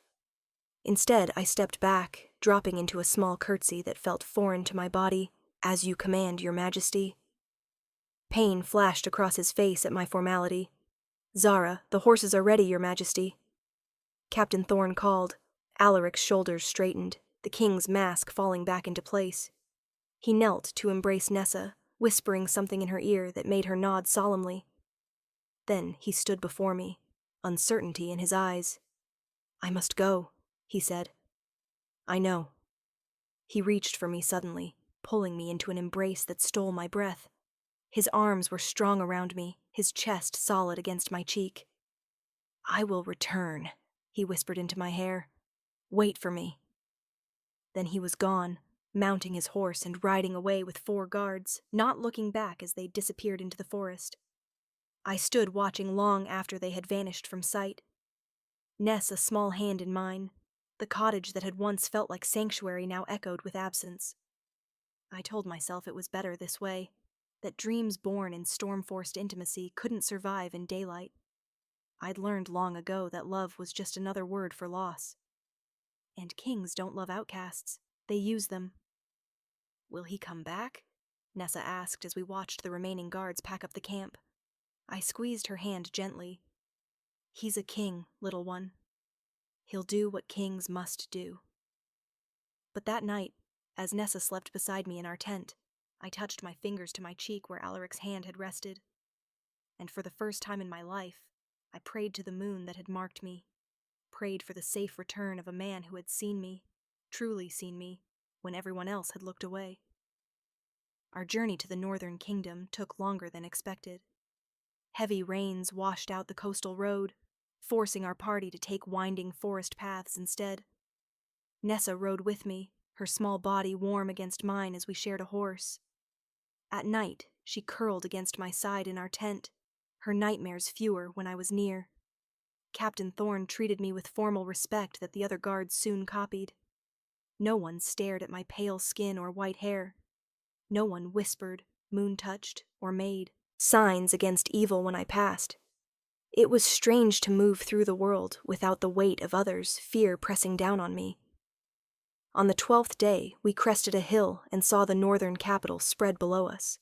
Instead, I stepped back, dropping into a small curtsy that felt foreign to my body. "As you command, Your Majesty." Pain flashed across his face at my formality. "Zara, the horses are ready, Your Majesty." Captain Thorne called. Alaric's shoulders straightened, the king's mask falling back into place. He knelt to embrace Nessa, whispering something in her ear that made her nod solemnly. Then he stood before me, uncertainty in his eyes. "I must go," he said. "I know." He reached for me suddenly, pulling me into an embrace that stole my breath. His arms were strong around me, his chest solid against my cheek. "I will return," he whispered into my hair. "Wait for me." Then he was gone, mounting his horse and riding away with 4 guards, not looking back as they disappeared into the forest. I stood watching long after they had vanished from sight. Ness a small hand in mine. The cottage that had once felt like sanctuary now echoed with absence. I told myself it was better this way, that dreams born in storm-forced intimacy couldn't survive in daylight. I'd learned long ago that love was just another word for loss. And kings don't love outcasts. They use them. "Will he come back?" Nessa asked as we watched the remaining guards pack up the camp. I squeezed her hand gently. "He's a king, little one. He'll do what kings must do." But that night, as Nessa slept beside me in our tent, I touched my fingers to my cheek where Alaric's hand had rested. And for the first time in my life, I prayed to the moon that had marked me, prayed for the safe return of a man who had seen me, truly seen me, when everyone else had looked away. Our journey to the Northern Kingdom took longer than expected. Heavy rains washed out the coastal road, forcing our party to take winding forest paths instead. Nessa rode with me, her small body warm against mine as we shared a horse. At night, she curled against my side in our tent, her nightmares fewer when I was near. Captain Thorne treated me with formal respect that the other guards soon copied. No one stared at my pale skin or white hair. No one whispered, moon-touched, or made signs against evil when I passed. It was strange to move through the world without the weight of others' fear pressing down on me. On the 12th day, we crested a hill and saw the northern capital spread below us.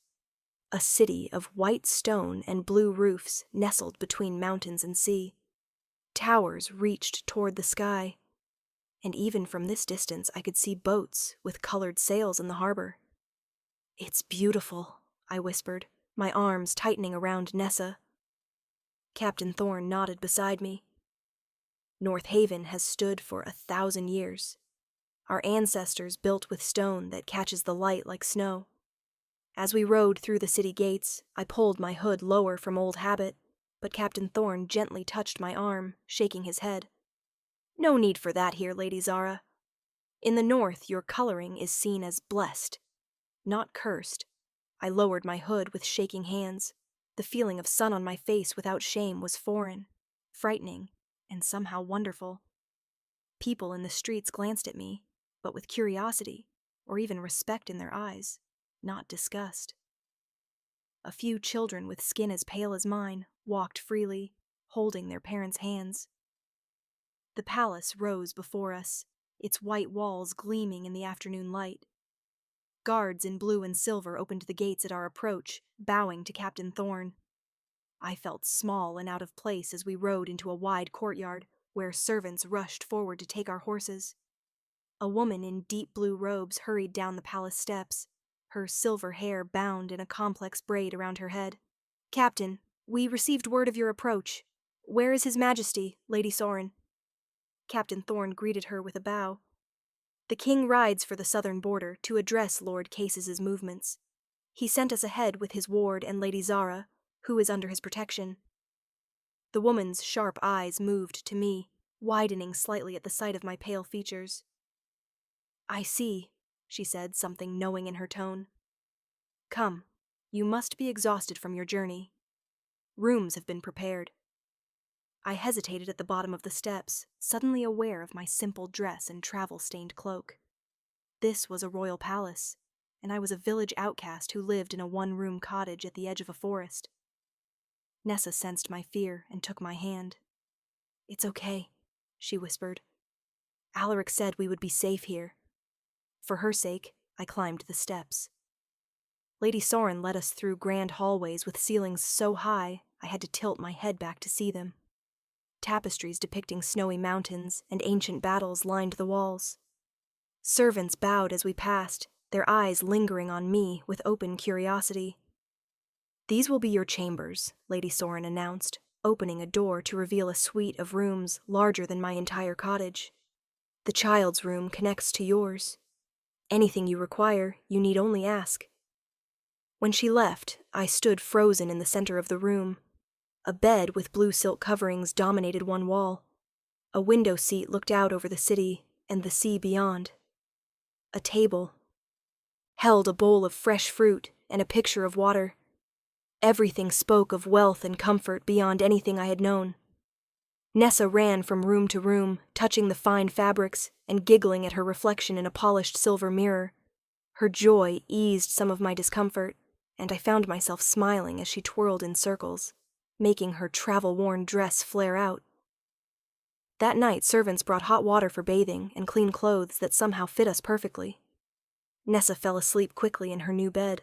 A city of white stone and blue roofs nestled between mountains and sea. Towers reached toward the sky, and even from this distance I could see boats with colored sails in the harbor. "It's beautiful," I whispered, my arms tightening around Nessa. Captain Thorne nodded beside me. "North Haven has stood for 1,000 years. Our ancestors built with stone that catches the light like snow. As we rode through the city gates, I pulled my hood lower from old habit, but Captain Thorne gently touched my arm, shaking his head. "No need for that here, Lady Zara. In the north, your coloring is seen as blessed, not cursed." I lowered my hood with shaking hands. The feeling of sun on my face without shame was foreign, frightening, and somehow wonderful. People in the streets glanced at me, but with curiosity, or even respect in their eyes, not disgust. A few children with skin as pale as mine walked freely, holding their parents' hands. The palace rose before us, its white walls gleaming in the afternoon light. Guards in blue and silver opened the gates at our approach, bowing to Captain Thorne. I felt small and out of place as we rode into a wide courtyard, where servants rushed forward to take our horses. A woman in deep blue robes hurried down the palace steps, her silver hair bound in a complex braid around her head. "Captain, we received word of your approach. Where is His Majesty, Lady Sorin?" Captain Thorne greeted her with a bow. "The king rides for the southern border to address Lord Cases's movements. He sent us ahead with his ward and Lady Zara, who is under his protection." The woman's sharp eyes moved to me, widening slightly at the sight of my pale features. "I see," she said, something knowing in her tone. "Come, you must be exhausted from your journey. Rooms have been prepared." I hesitated at the bottom of the steps, suddenly aware of my simple dress and travel-stained cloak. This was a royal palace, and I was a village outcast who lived in a one-room cottage at the edge of a forest. Nessa sensed my fear and took my hand. "It's okay," she whispered. "Alaric said we would be safe here." For her sake, I climbed the steps. Lady Sorin led us through grand hallways with ceilings so high I had to tilt my head back to see them. Tapestries depicting snowy mountains and ancient battles lined the walls. Servants bowed as we passed, their eyes lingering on me with open curiosity. "These will be your chambers," Lady Sorin announced, opening a door to reveal a suite of rooms larger than my entire cottage. "The child's room connects to yours. Anything you require, you need only ask." When she left, I stood frozen in the center of the room. A bed with blue silk coverings dominated one wall. A window seat looked out over the city and the sea beyond. A table held a bowl of fresh fruit and a pitcher of water. Everything spoke of wealth and comfort beyond anything I had known. Nessa ran from room to room, touching the fine fabrics and giggling at her reflection in a polished silver mirror. Her joy eased some of my discomfort, and I found myself smiling as she twirled in circles, making her travel-worn dress flare out. That night, servants brought hot water for bathing and clean clothes that somehow fit us perfectly. Nessa fell asleep quickly in her new bed.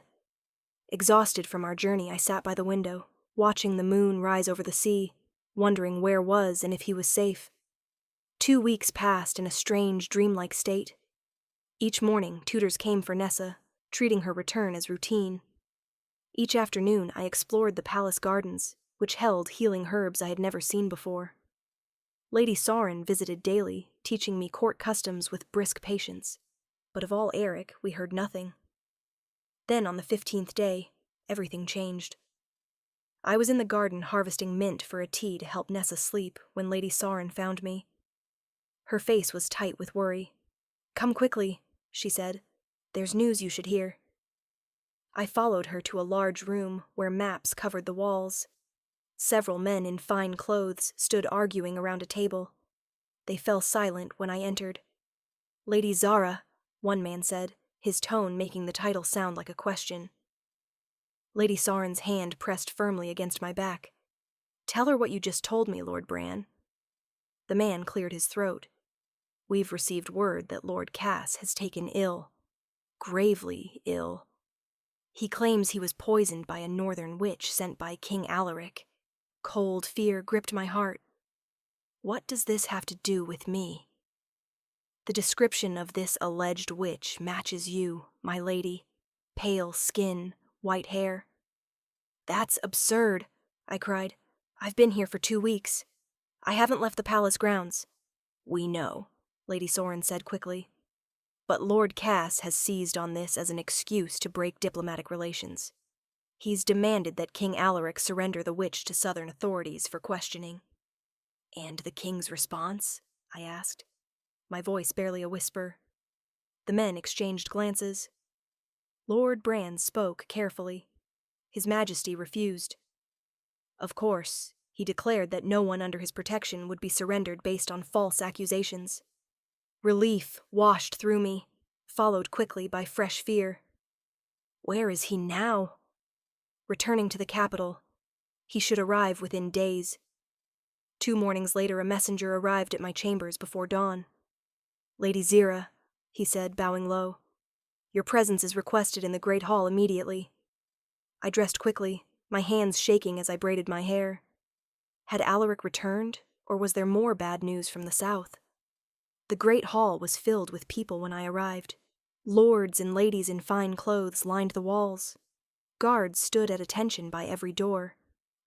Exhausted from our journey, I sat by the window, watching the moon rise over the sea, wondering where was and if he was safe. 2 weeks passed in a strange, dreamlike state. Each morning, tutors came for Nessa, treating her return as routine. Each afternoon, I explored the palace gardens, which held healing herbs I had never seen before. Lady Sorin visited daily, teaching me court customs with brisk patience, but of all Eric we heard nothing. Then on the 15th day, everything changed. I was in the garden harvesting mint for a tea to help Nessa sleep when Lady Sorin found me. Her face was tight with worry. "Come quickly," she said. "There's news you should hear." I followed her to a large room where maps covered the walls. Several men in fine clothes stood arguing around a table. They fell silent when I entered. "Lady Zara," one man said, his tone making the title sound like a question. Lady Sauron's hand pressed firmly against my back. "Tell her what you just told me, Lord Bran." The man cleared his throat. "We've received word that Lord Cass has taken ill. Gravely ill. He claims he was poisoned by a northern witch sent by King Alaric." Cold fear gripped my heart. What does this have to do with me? The description of this alleged witch matches you, my lady. Pale skin, white hair. "That's absurd," I cried. "I've been here for 2 weeks. I haven't left the palace grounds." "We know," Lady Sauron said quickly. "But Lord Cass has seized on this as an excuse to break diplomatic relations. He's demanded that King Alaric surrender the witch to southern authorities for questioning." "And the king's response?" I asked, my voice barely a whisper. The men exchanged glances. Lord Bran spoke carefully. His Majesty refused. Of course, he declared that no one under his protection would be surrendered based on false accusations. Relief washed through me, followed quickly by fresh fear. Where is he now? Returning to the capital. He should arrive within days. 2 mornings later, a messenger arrived at my chambers before dawn. "Lady Zira," he said, bowing low, "your presence is requested in the Great Hall immediately." I dressed quickly, my hands shaking as I braided my hair. Had Alaric returned, or was there more bad news from the south? The Great Hall was filled with people when I arrived. Lords and ladies in fine clothes lined the walls. Guards stood at attention by every door.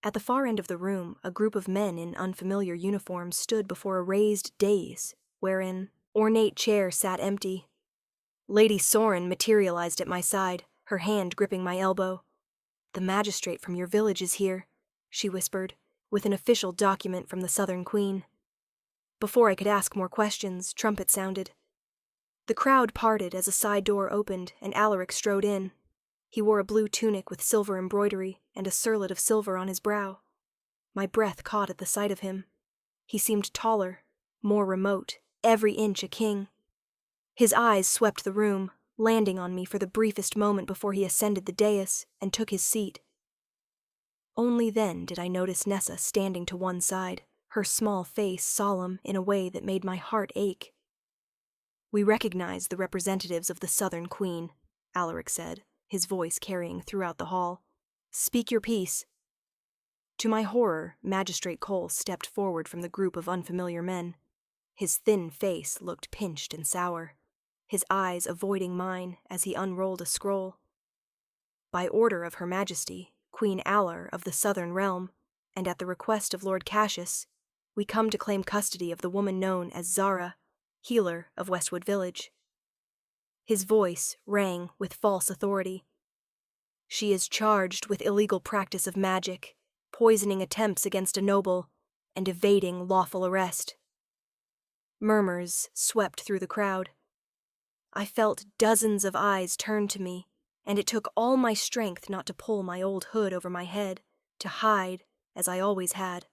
At the far end of the room, a group of men in unfamiliar uniforms stood before a raised dais, wherein ornate chair sat empty. Lady Sauron materialized at my side, her hand gripping my elbow. "The magistrate from your village is here," she whispered, with an official document from the Southern Queen. Before I could ask more questions, trumpets sounded. The crowd parted as a side door opened and Alaric strode in. He wore a blue tunic with silver embroidery and a circlet of silver on his brow. My breath caught at the sight of him. He seemed taller, more remote, every inch a king. His eyes swept the room, landing on me for the briefest moment before he ascended the dais and took his seat. Only then did I notice Nessa standing to one side, her small face solemn in a way that made my heart ache. "We recognize the representatives of the Southern Queen," Alaric said, his voice carrying throughout the hall. "Speak your piece." To my horror, Magistrate Cole stepped forward from the group of unfamiliar men. His thin face looked pinched and sour, his eyes avoiding mine as he unrolled a scroll. "By order of Her Majesty, Queen Alar of the Southern Realm, and at the request of Lord Cassius, we come to claim custody of the woman known as Zara, healer of Westwood Village." His voice rang with false authority. "She is charged with illegal practice of magic, poisoning attempts against a noble, and evading lawful arrest." Murmurs swept through the crowd. I felt dozens of eyes turned to me, and it took all my strength not to pull my old hood over my head, to hide, as I always had.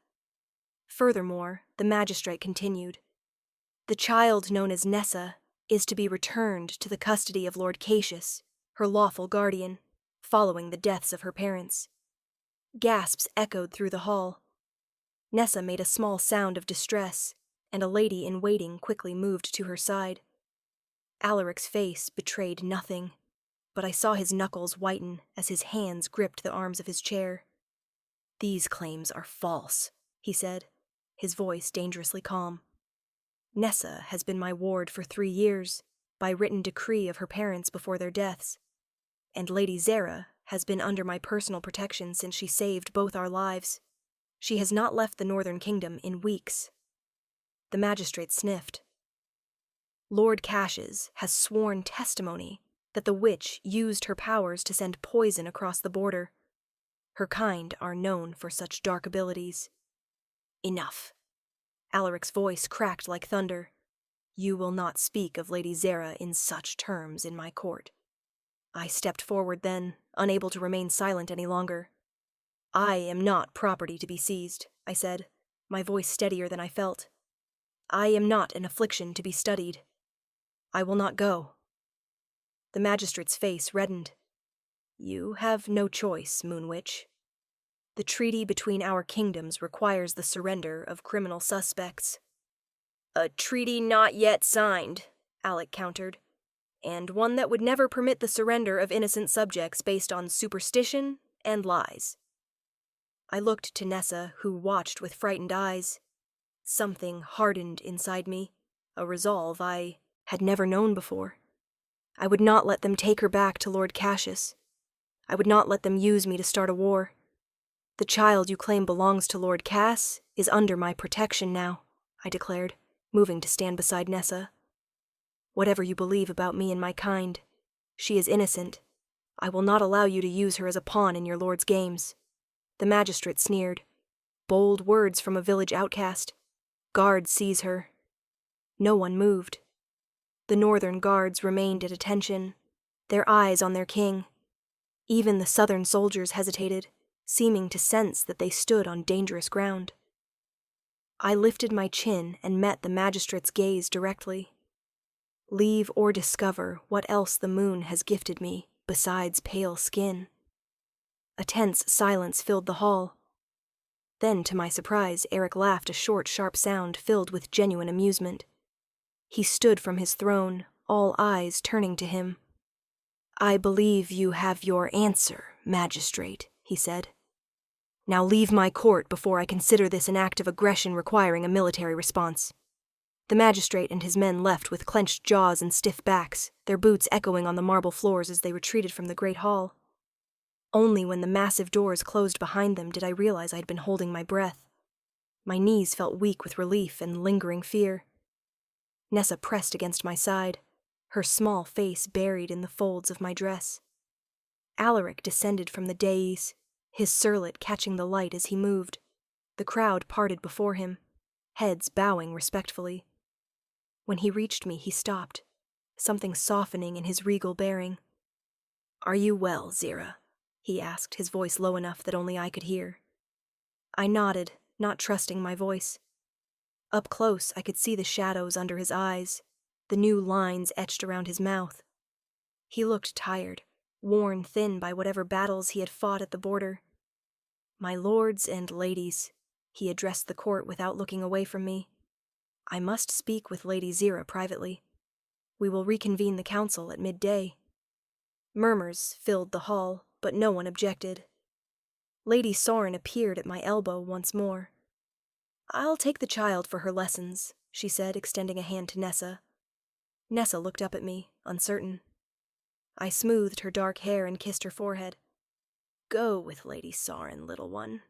Furthermore, the magistrate continued, "The child known as Nessa is to be returned to the custody of Lord Cassius, her lawful guardian, following the deaths of her parents." Gasps echoed through the hall. Nessa made a small sound of distress, and a lady in waiting quickly moved to her side. Alaric's face betrayed nothing, but I saw his knuckles whiten as his hands gripped the arms of his chair. "These claims are false," he said, his voice dangerously calm. "Nessa has been my ward for 3 years, by written decree of her parents before their deaths, and Lady Zara has been under my personal protection since she saved both our lives. She has not left the Northern Kingdom in weeks." The magistrate sniffed. "Lord Cassius has sworn testimony that the witch used her powers to send poison across the border. Her kind are known for such dark abilities." "Enough." Alaric's voice cracked like thunder. "You will not speak of Lady Zara in such terms in my court." I stepped forward then, unable to remain silent any longer. I am not property to be seized, I said, my voice steadier than I felt. I am not an affliction to be studied. I will not go. The magistrate's face reddened. You have no choice, Moon Witch. The treaty between our kingdoms requires the surrender of criminal suspects. A treaty not yet signed, Alec countered, and one that would never permit the surrender of innocent subjects based on superstition and lies. I looked to Nessa, who watched with frightened eyes. Something hardened inside me, a resolve I had never known before. I would not let them take her back to Lord Cassius. I would not let them use me to start a war. The child you claim belongs to Lord Cass is under my protection now, I declared, moving to stand beside Nessa. Whatever you believe about me and my kind, she is innocent. I will not allow you to use her as a pawn in your lord's games. The magistrate sneered. Bold words from a village outcast. Guards seize her. No one moved. The northern guards remained at attention, their eyes on their king. Even the southern soldiers hesitated, seeming to sense that they stood on dangerous ground. I lifted my chin and met the magistrate's gaze directly. Leave or discover what else the moon has gifted me besides pale skin. A tense silence filled the hall. Then, to my surprise, Eric laughed a short, sharp sound filled with genuine amusement. He stood from his throne, all eyes turning to him. I believe you have your answer, magistrate, he said. Now leave my court before I consider this an act of aggression requiring a military response. The magistrate and his men left with clenched jaws and stiff backs, their boots echoing on the marble floors as they retreated from the great hall. Only when the massive doors closed behind them did I realize I had been holding my breath. My knees felt weak with relief and lingering fear. Nessa pressed against my side, her small face buried in the folds of my dress. Alaric descended from the dais, his surlet catching the light as he moved. The crowd parted before him, heads bowing respectfully. When he reached me, he stopped, something softening in his regal bearing. Are you well, Zira? He asked, his voice low enough that only I could hear. I nodded, not trusting my voice. Up close, I could see the shadows under his eyes, the new lines etched around his mouth. He looked tired, worn thin by whatever battles he had fought at the border. My lords and ladies, he addressed the court without looking away from me. I must speak with Lady Zira privately. We will reconvene the council at midday. Murmurs filled the hall, but no one objected. Lady Sorin appeared at my elbow once more. I'll take the child for her lessons, she said, extending a hand to Nessa. Nessa looked up at me, uncertain. I smoothed her dark hair and kissed her forehead. Go with Lady Sorin, little one.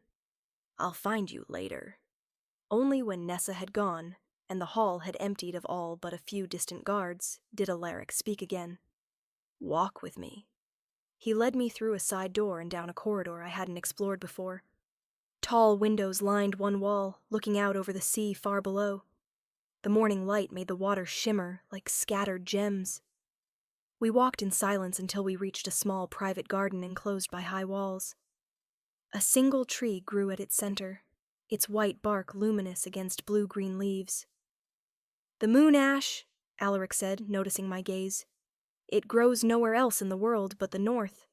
I'll find you later. Only when Nessa had gone, and the hall had emptied of all but a few distant guards, did Alaric speak again. Walk with me. He led me through a side door and down a corridor I hadn't explored before. Tall windows lined one wall, looking out over the sea far below. The morning light made the water shimmer like scattered gems. We walked in silence until we reached a small private garden enclosed by high walls. A single tree grew at its center, its white bark luminous against blue-green leaves. The moon ash, Alaric said, noticing my gaze. It grows nowhere else in the world but the north.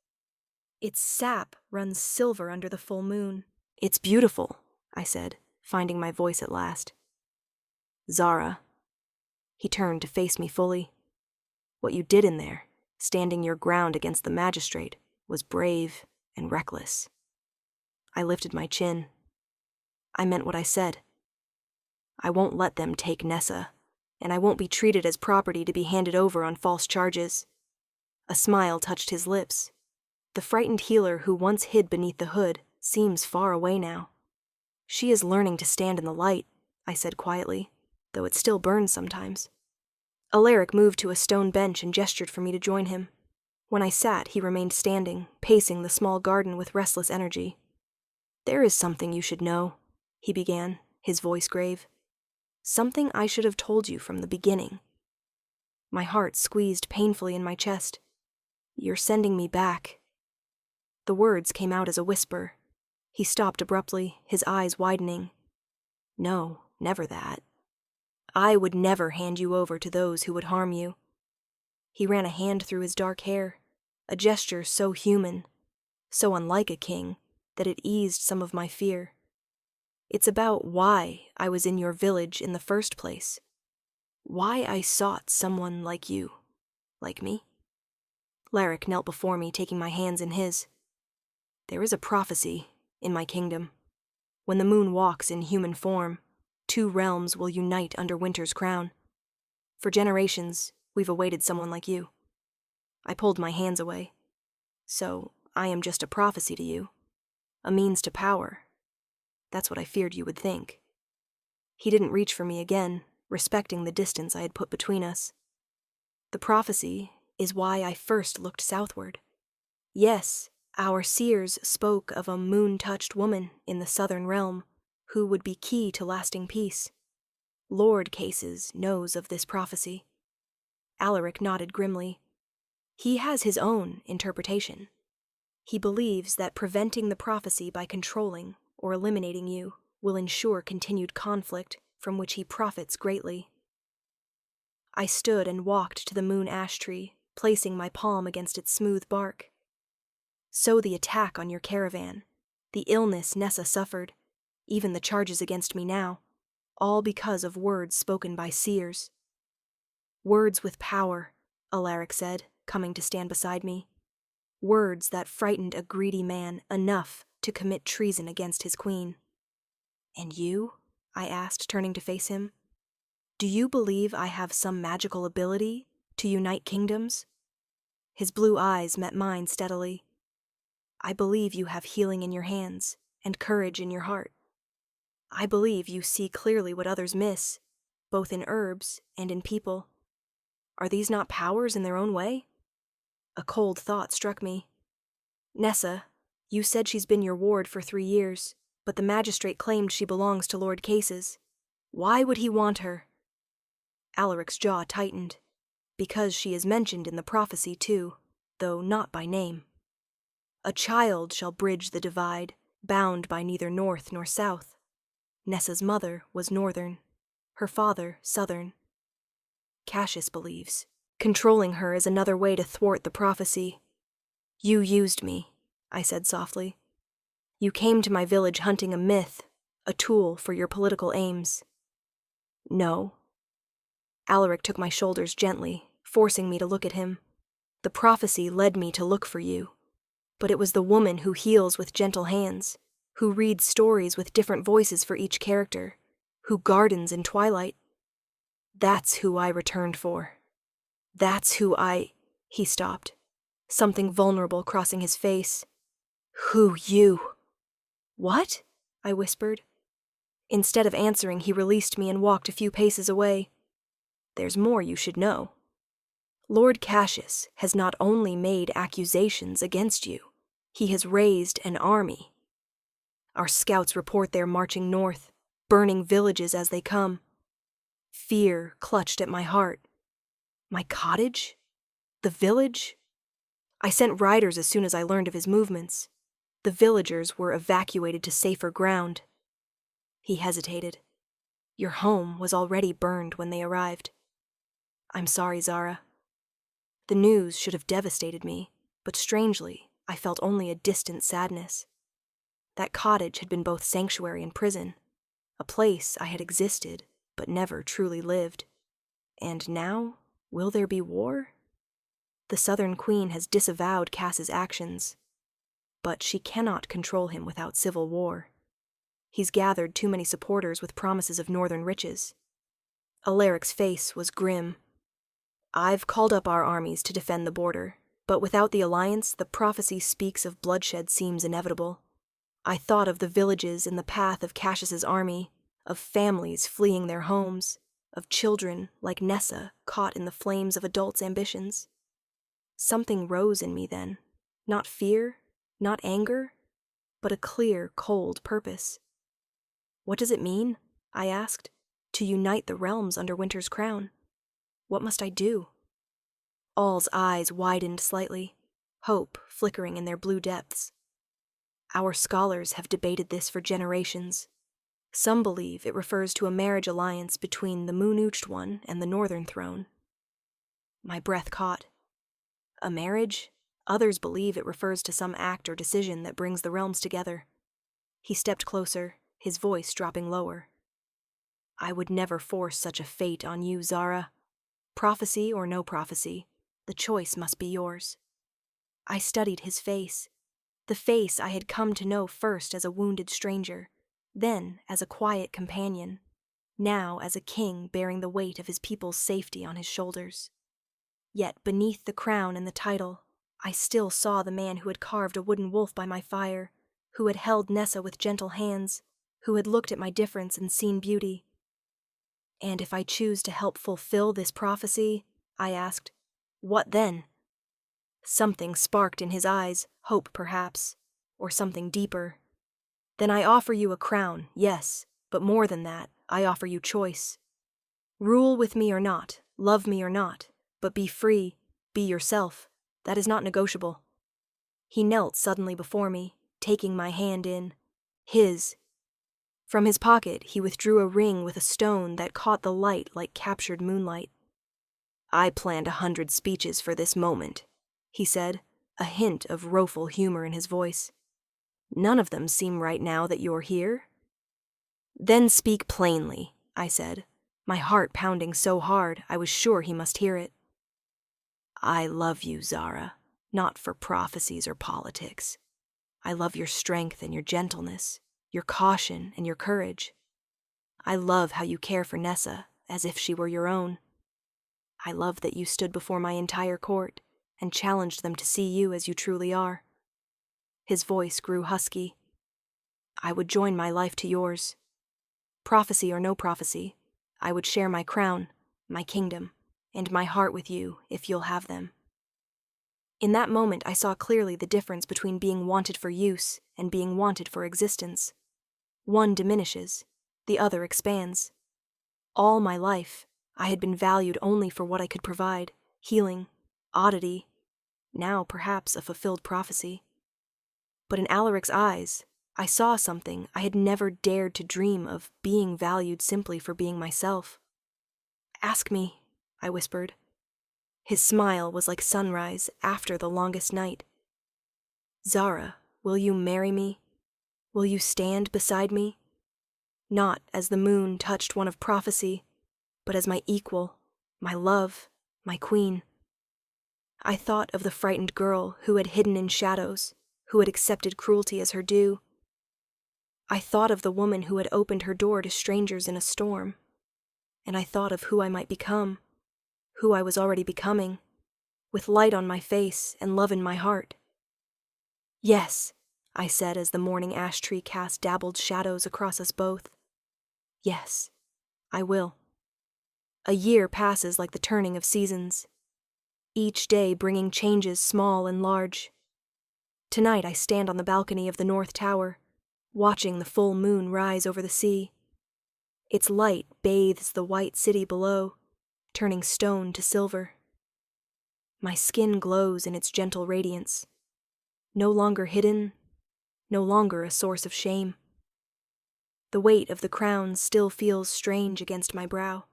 Its sap runs silver under the full moon. It's beautiful, I said, finding my voice at last. Zara. He turned to face me fully. What you did in there, standing your ground against the magistrate, was brave and reckless. I lifted my chin. I meant what I said. I won't let them take Nessa, and I won't be treated as property to be handed over on false charges. A smile touched his lips. The frightened healer who once hid beneath the hood seems far away now. She is learning to stand in the light, I said quietly, though it still burns sometimes. Alaric moved to a stone bench and gestured for me to join him. When I sat, he remained standing, pacing the small garden with restless energy. There is something you should know, he began, his voice grave. Something I should have told you from the beginning. My heart squeezed painfully in my chest. You're sending me back. The words came out as a whisper. He stopped abruptly, his eyes widening. No, never that. I would never hand you over to those who would harm you. He ran a hand through his dark hair, a gesture so human, so unlike a king, that it eased some of my fear. It's about why I was in your village in the first place. Why I sought someone like you. Like me. Larrick knelt before me, taking my hands in his. There is a prophecy in my kingdom. When the moon walks in human form, 2 realms will unite under winter's crown. For generations, we've awaited someone like you. I pulled my hands away. So, I am just a prophecy to you. A means to power. That's what I feared you would think. He didn't reach for me again, respecting the distance I had put between us. The prophecy is why I first looked southward. Yes, our seers spoke of a moon-touched woman in the southern realm who would be key to lasting peace. Lord Cases knows of this prophecy. Alaric nodded grimly. He has his own interpretation. He believes that preventing the prophecy by controlling or eliminating you will ensure continued conflict from which he profits greatly. I stood and walked to the moon ash tree, placing my palm against its smooth bark. So the attack on your caravan, the illness Nessa suffered, even the charges against me now, all because of words spoken by seers. Words with power, Alaric said, coming to stand beside me. Words that frightened a greedy man enough to commit treason against his queen. And you? I asked, turning to face him. Do you believe I have some magical ability to unite kingdoms? His blue eyes met mine steadily. I believe you have healing in your hands and courage in your heart. I believe you see clearly what others miss, both in herbs and in people. Are these not powers in their own way? A cold thought struck me. Nessa, you said she's been your ward for 3 years, but the magistrate claimed she belongs to Lord Cases. Why would he want her? Alaric's jaw tightened. Because she is mentioned in the prophecy too, though not by name. A child shall bridge the divide, bound by neither north nor south. Nessa's mother was northern, her father southern. Cassius believes controlling her is another way to thwart the prophecy. You used me, I said softly. You came to my village hunting a myth, a tool for your political aims. No. Alaric took my shoulders gently, forcing me to look at him. The prophecy led me to look for you. But it was the woman who heals with gentle hands, who reads stories with different voices for each character, who gardens in twilight. That's who I returned for. That's who I... He stopped, something vulnerable crossing his face. Who you? What? I whispered. Instead of answering, he released me and walked a few paces away. There's more you should know. Lord Cassius has not only made accusations against you, he has raised an army. Our scouts report they're marching north, burning villages as they come. Fear clutched at my heart. My cottage? The village? I sent riders as soon as I learned of his movements. The villagers were evacuated to safer ground. He hesitated. Your home was already burned when they arrived. I'm sorry, Zara. The news should have devastated me, but strangely, I felt only a distant sadness. That cottage had been both sanctuary and prison, a place I had existed, but never truly lived. And now, will there be war? The Southern Queen has disavowed Cass's actions, but she cannot control him without civil war. He's gathered too many supporters with promises of northern riches. Alaric's face was grim. I've called up our armies to defend the border, but without the alliance, the prophecy speaks of bloodshed seems inevitable. I thought of the villages in the path of Cassius's army, of families fleeing their homes, of children like Nessa caught in the flames of adults' ambitions. Something rose in me then, not fear, not anger, but a clear, cold purpose. What does it mean, I asked, to unite the realms under Winter's crown? What must I do? All's eyes widened slightly, hope flickering in their blue depths. Our scholars have debated this for generations. Some believe it refers to a marriage alliance between the Moon-Ooched One and the Northern Throne. My breath caught. A marriage? Others believe it refers to some act or decision that brings the realms together. He stepped closer, his voice dropping lower. I would never force such a fate on you, Zara. Prophecy or no prophecy, the choice must be yours. I studied his face, the face I had come to know first as a wounded stranger, then as a quiet companion, now as a king bearing the weight of his people's safety on his shoulders. Yet beneath the crown and the title, I still saw the man who had carved a wooden wolf by my fire, who had held Nessa with gentle hands, who had looked at my difference and seen beauty. And if I choose to help fulfill this prophecy, I asked, what then? Something sparked in his eyes, hope perhaps, or something deeper. Then I offer you a crown, yes, but more than that, I offer you choice. Rule with me or not, love me or not, but be free, be yourself. That is not negotiable. He knelt suddenly before me, taking my hand in his. From his pocket, he withdrew a ring with a stone that caught the light like captured moonlight. I planned 100 speeches for this moment, he said, a hint of woeful humor in his voice. None of them seem right now that you're here. Then speak plainly, I said, my heart pounding so hard I was sure he must hear it. I love you, Zara, not for prophecies or politics. I love your strength and your gentleness, your caution and your courage. I love how you care for Nessa, as if she were your own. I love that you stood before my entire court and challenged them to see you as you truly are. His voice grew husky. I would join my life to yours. Prophecy or no prophecy, I would share my crown, my kingdom, and my heart with you if you'll have them. In that moment I saw clearly the difference between being wanted for use and being wanted for existence. One diminishes, the other expands. All my life, I had been valued only for what I could provide, healing, oddity, now perhaps a fulfilled prophecy. But in Alaric's eyes, I saw something I had never dared to dream of, being valued simply for being myself. Ask me, I whispered. His smile was like sunrise after the longest night. Zara, will you marry me? Will you stand beside me? Not as the moon touched one of prophecy, but as my equal, my love, my queen. I thought of the frightened girl who had hidden in shadows, who had accepted cruelty as her due. I thought of the woman who had opened her door to strangers in a storm. And I thought of who I might become, who I was already becoming, with light on my face and love in my heart. Yes, I said as the morning ash tree cast dabbled shadows across us both. Yes, I will. A year passes like the turning of seasons, each day bringing changes small and large. Tonight I stand on the balcony of the North Tower, watching the full moon rise over the sea. Its light bathes the white city below, turning stone to silver. My skin glows in its gentle radiance, no longer hidden, no longer a source of shame. The weight of the crown still feels strange against my brow,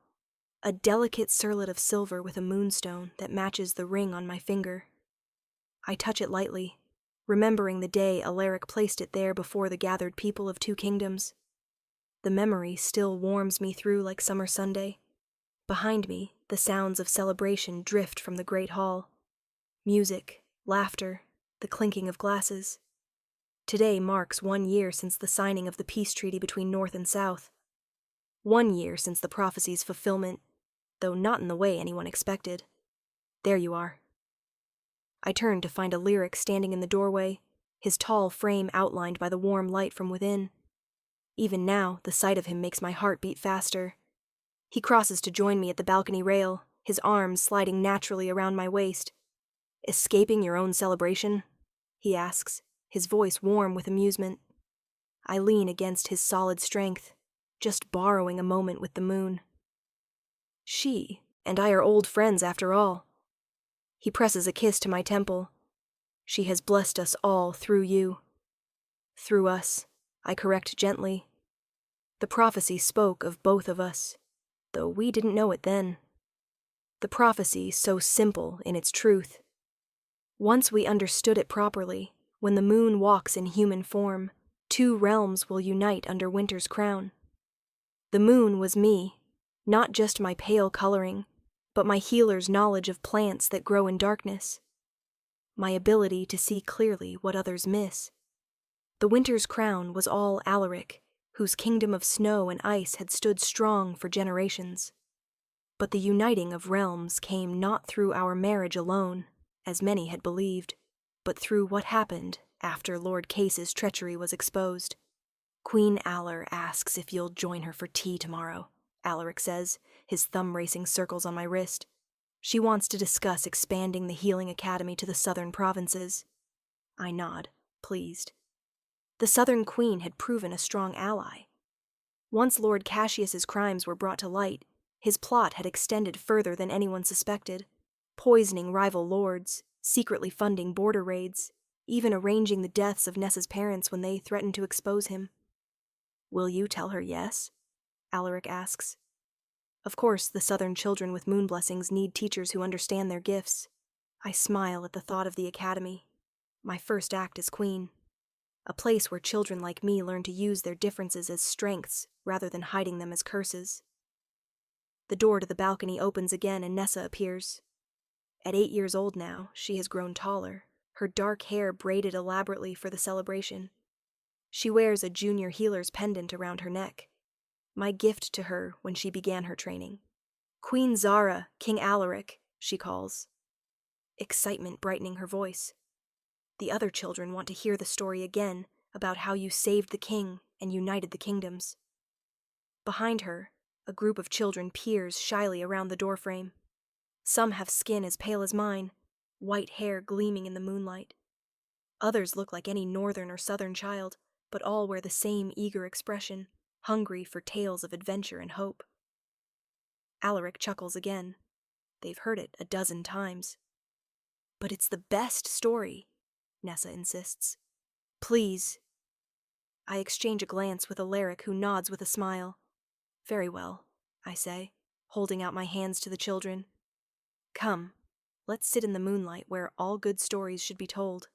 a delicate circlet of silver with a moonstone that matches the ring on my finger. I touch it lightly, remembering the day Alaric placed it there before the gathered people of 2 kingdoms. The memory still warms me through like summer Sunday. Behind me, the sounds of celebration drift from the great hall. Music, laughter, the clinking of glasses. Today marks 1 year since the signing of the peace treaty between North and South. 1 year since the prophecy's fulfillment, though not in the way anyone expected. There you are. I turned to find Alaric standing in the doorway, his tall frame outlined by the warm light from within. Even now, the sight of him makes my heart beat faster. He crosses to join me at the balcony rail, his arms sliding naturally around my waist. Escaping your own celebration? He asks, his voice warm with amusement. I lean against his solid strength, just borrowing a moment with the moon. She and I are old friends after all. He presses a kiss to my temple. She has blessed us all through you. Through us, I correct gently. The prophecy spoke of both of us, though we didn't know it then. The prophecy so simple in its truth. Once we understood it properly, when the moon walks in human form, 2 realms will unite under winter's crown. The moon was me, not just my pale coloring, but my healer's knowledge of plants that grow in darkness. My ability to see clearly what others miss. The winter's crown was all Alaric, whose kingdom of snow and ice had stood strong for generations. But the uniting of realms came not through our marriage alone, as many had believed, but through what happened after Lord Case's treachery was exposed. Queen Alar asks if you'll join her for tea tomorrow, Alaric says, his thumb racing circles on my wrist. She wants to discuss expanding the Healing Academy to the southern provinces. I nod, pleased. The Southern Queen had proven a strong ally. Once Lord Cassius's crimes were brought to light, his plot had extended further than anyone suspected, poisoning rival lords, secretly funding border raids, even arranging the deaths of Nessa's parents when they threatened to expose him. Will you tell her yes? Alaric asks. Of course, the southern children with moon blessings need teachers who understand their gifts. I smile at the thought of the academy. My first act as queen. A place where children like me learn to use their differences as strengths rather than hiding them as curses. The door to the balcony opens again and Nessa appears. At 8 years old now, she has grown taller, her dark hair braided elaborately for the celebration. She wears a junior healer's pendant around her neck. My gift to her when she began her training. Queen Zara, King Alaric, she calls. Excitement brightening her voice. The other children want to hear the story again about how you saved the king and united the kingdoms. Behind her, a group of children peers shyly around the doorframe. Some have skin as pale as mine, white hair gleaming in the moonlight. Others look like any northern or southern child, but all wear the same eager expression, hungry for tales of adventure and hope. Alaric chuckles again. They've heard it a dozen times. But it's the best story, Nessa insists. Please. I exchange a glance with Alaric, who nods with a smile. Very well, I say, holding out my hands to the children. Come, let's sit in the moonlight where all good stories should be told.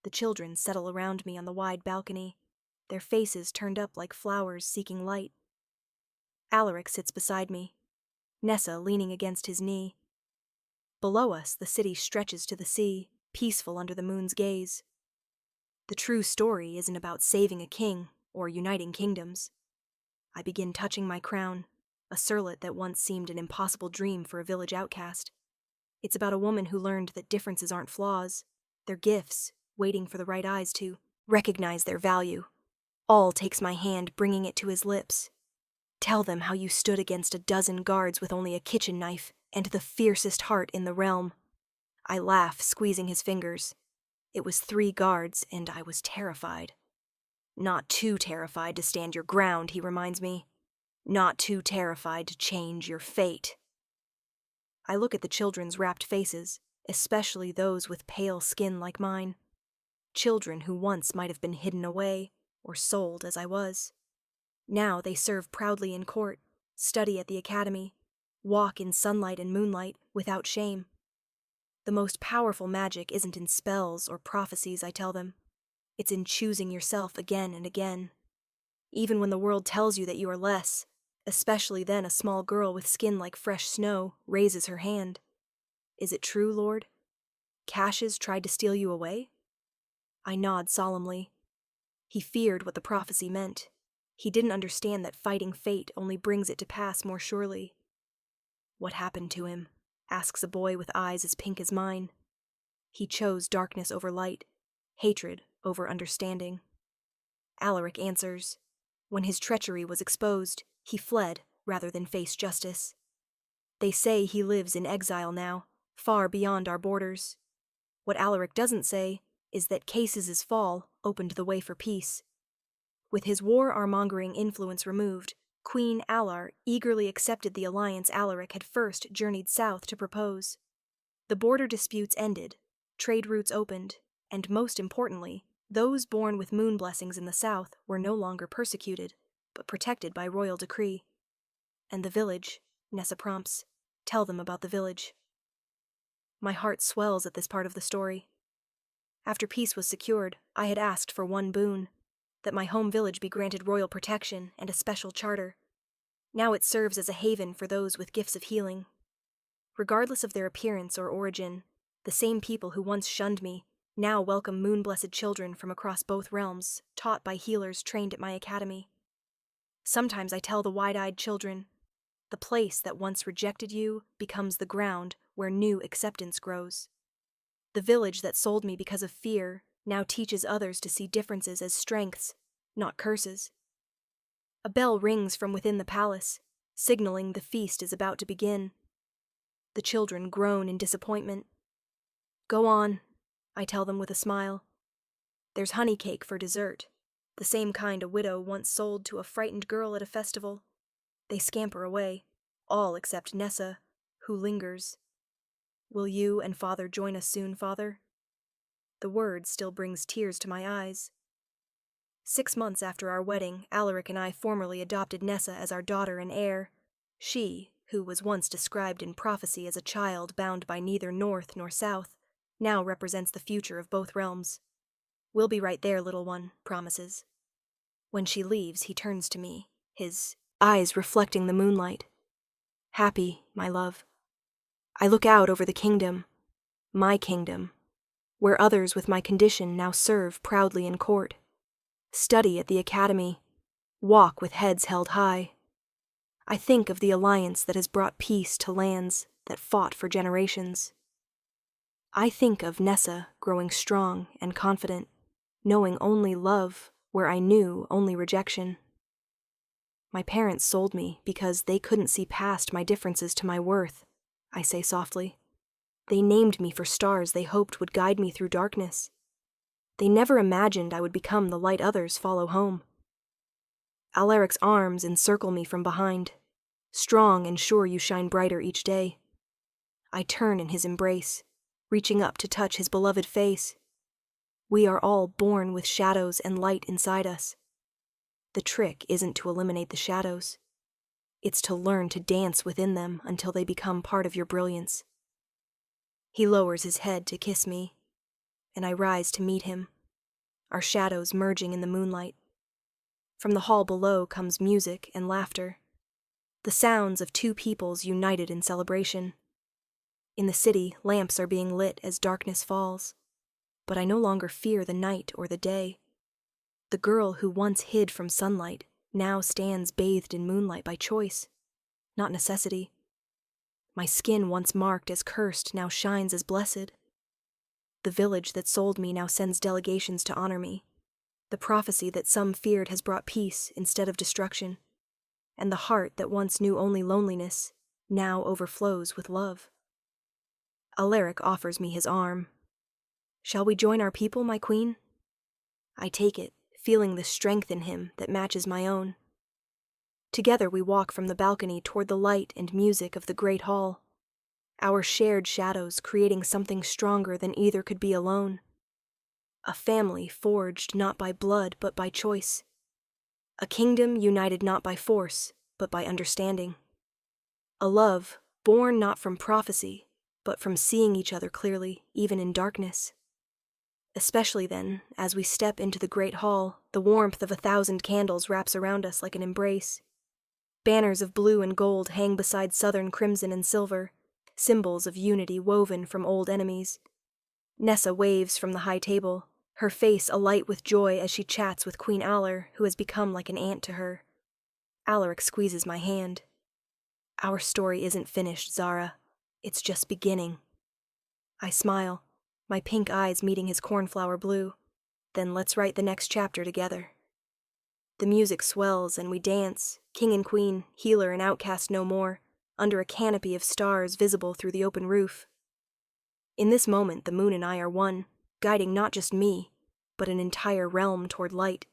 The children settle around me on the wide balcony, their faces turned up like flowers seeking light. Alaric sits beside me, Nessa leaning against his knee. Below us, the city stretches to the sea, peaceful under the moon's gaze. The true story isn't about saving a king or uniting kingdoms. I begin touching my crown, a circlet that once seemed an impossible dream for a village outcast. It's about a woman who learned that differences aren't flaws, they're gifts, waiting for the right eyes to recognize their value. All takes my hand, bringing it to his lips. Tell them how you stood against a dozen guards with only a kitchen knife and the fiercest heart in the realm. I laugh, squeezing his fingers. It was 3 guards, and I was terrified. Not too terrified to stand your ground, he reminds me. Not too terrified to change your fate. I look at the children's rapt faces, especially those with pale skin like mine. Children who once might have been hidden away, or sold as I was. Now they serve proudly in court, study at the academy, walk in sunlight and moonlight without shame. The most powerful magic isn't in spells or prophecies, I tell them. It's in choosing yourself again and again. Even when the world tells you that you are less, especially then a small girl with skin like fresh snow raises her hand. Is it true, Lord? Cassius tried to steal you away? I nod solemnly. He feared what the prophecy meant. He didn't understand that fighting fate only brings it to pass more surely. What happened to him? Asks a boy with eyes as pink as mine. He chose darkness over light, hatred over understanding. Alaric answers. When his treachery was exposed, he fled rather than face justice. They say he lives in exile now, far beyond our borders. What Alaric doesn't say is that Case's fall opened the way for peace. With his war-mongering influence removed, Queen Alar eagerly accepted the alliance Alaric had first journeyed south to propose. The border disputes ended, trade routes opened, and most importantly, Those born with moon blessings in the south were no longer persecuted, but protected by royal decree. And the village, Nessa prompts, tell them about the village. My heart swells at this part of the story. After peace was secured, I had asked for one boon, that my home village be granted royal protection and a special charter. Now it serves as a haven for those with gifts of healing. Regardless of their appearance or origin, the same people who once shunned me now welcome moon-blessed children from across both realms, taught by healers trained at my academy. Sometimes I tell the wide-eyed children, the place that once rejected you becomes the ground where new acceptance grows. The village that sold me because of fear now teaches others to see differences as strengths, not curses. A bell rings from within the palace, signaling the feast is about to begin. The children groan in disappointment. Go on, I tell them with a smile. There's honey cake for dessert, the same kind a widow once sold to a frightened girl at a festival. They scamper away, all except Nessa, who lingers. Will you and Father join us soon, Father? The word still brings tears to my eyes. 6 months after our wedding, Alaric and I formally adopted Nessa as our daughter and heir. She, who was once described in prophecy as a child bound by neither north nor south, now represents the future of both realms. We'll be right there, little one, promises. When she leaves, he turns to me, his eyes reflecting the moonlight. Happy, my love. I look out over the kingdom, my kingdom, where others with my condition now serve proudly in court, study at the academy, walk with heads held high. I think of the alliance that has brought peace to lands that fought for generations. I think of Nessa growing strong and confident, knowing only love where I knew only rejection. My parents sold me because they couldn't see past my differences to my worth, I say softly. They named me for stars they hoped would guide me through darkness. They never imagined I would become the light others follow home. Alaric's arms encircle me from behind. Strong and sure you shine brighter each day. I turn in his embrace, reaching up to touch his beloved face. We are all born with shadows and light inside us. The trick isn't to eliminate the shadows. It's to learn to dance within them until they become part of your brilliance. He lowers his head to kiss me, and I rise to meet him, our shadows merging in the moonlight. From the hall below comes music and laughter, the sounds of two peoples united in celebration. In the city, lamps are being lit as darkness falls, but I no longer fear the night or the day. The girl who once hid from sunlight now stands bathed in moonlight by choice, not necessity. My skin once marked as cursed now shines as blessed. The village that sold me now sends delegations to honor me. The prophecy that some feared has brought peace instead of destruction, and the heart that once knew only loneliness now overflows with love. Alaric offers me his arm. Shall we join our people, my queen? I take it, feeling the strength in him that matches my own. Together we walk from the balcony toward the light and music of the great hall, our shared shadows creating something stronger than either could be alone. A family forged not by blood but by choice. A kingdom united not by force but by understanding. A love born not from prophecy but from seeing each other clearly, even in darkness. Especially then, as we step into the great hall, the warmth of 1,000 candles wraps around us like an embrace. Banners of blue and gold hang beside southern crimson and silver, symbols of unity woven from old enemies. Nessa waves from the high table, her face alight with joy as she chats with Queen Alar, who has become like an aunt to her. Alaric squeezes my hand. Our story isn't finished, Zara. It's just beginning. I smile, my pink eyes meeting his cornflower blue. Then let's write the next chapter together. The music swells and we dance, king and queen, healer and outcast no more, under a canopy of stars visible through the open roof. In this moment, the moon and I are one, guiding not just me, but an entire realm toward light.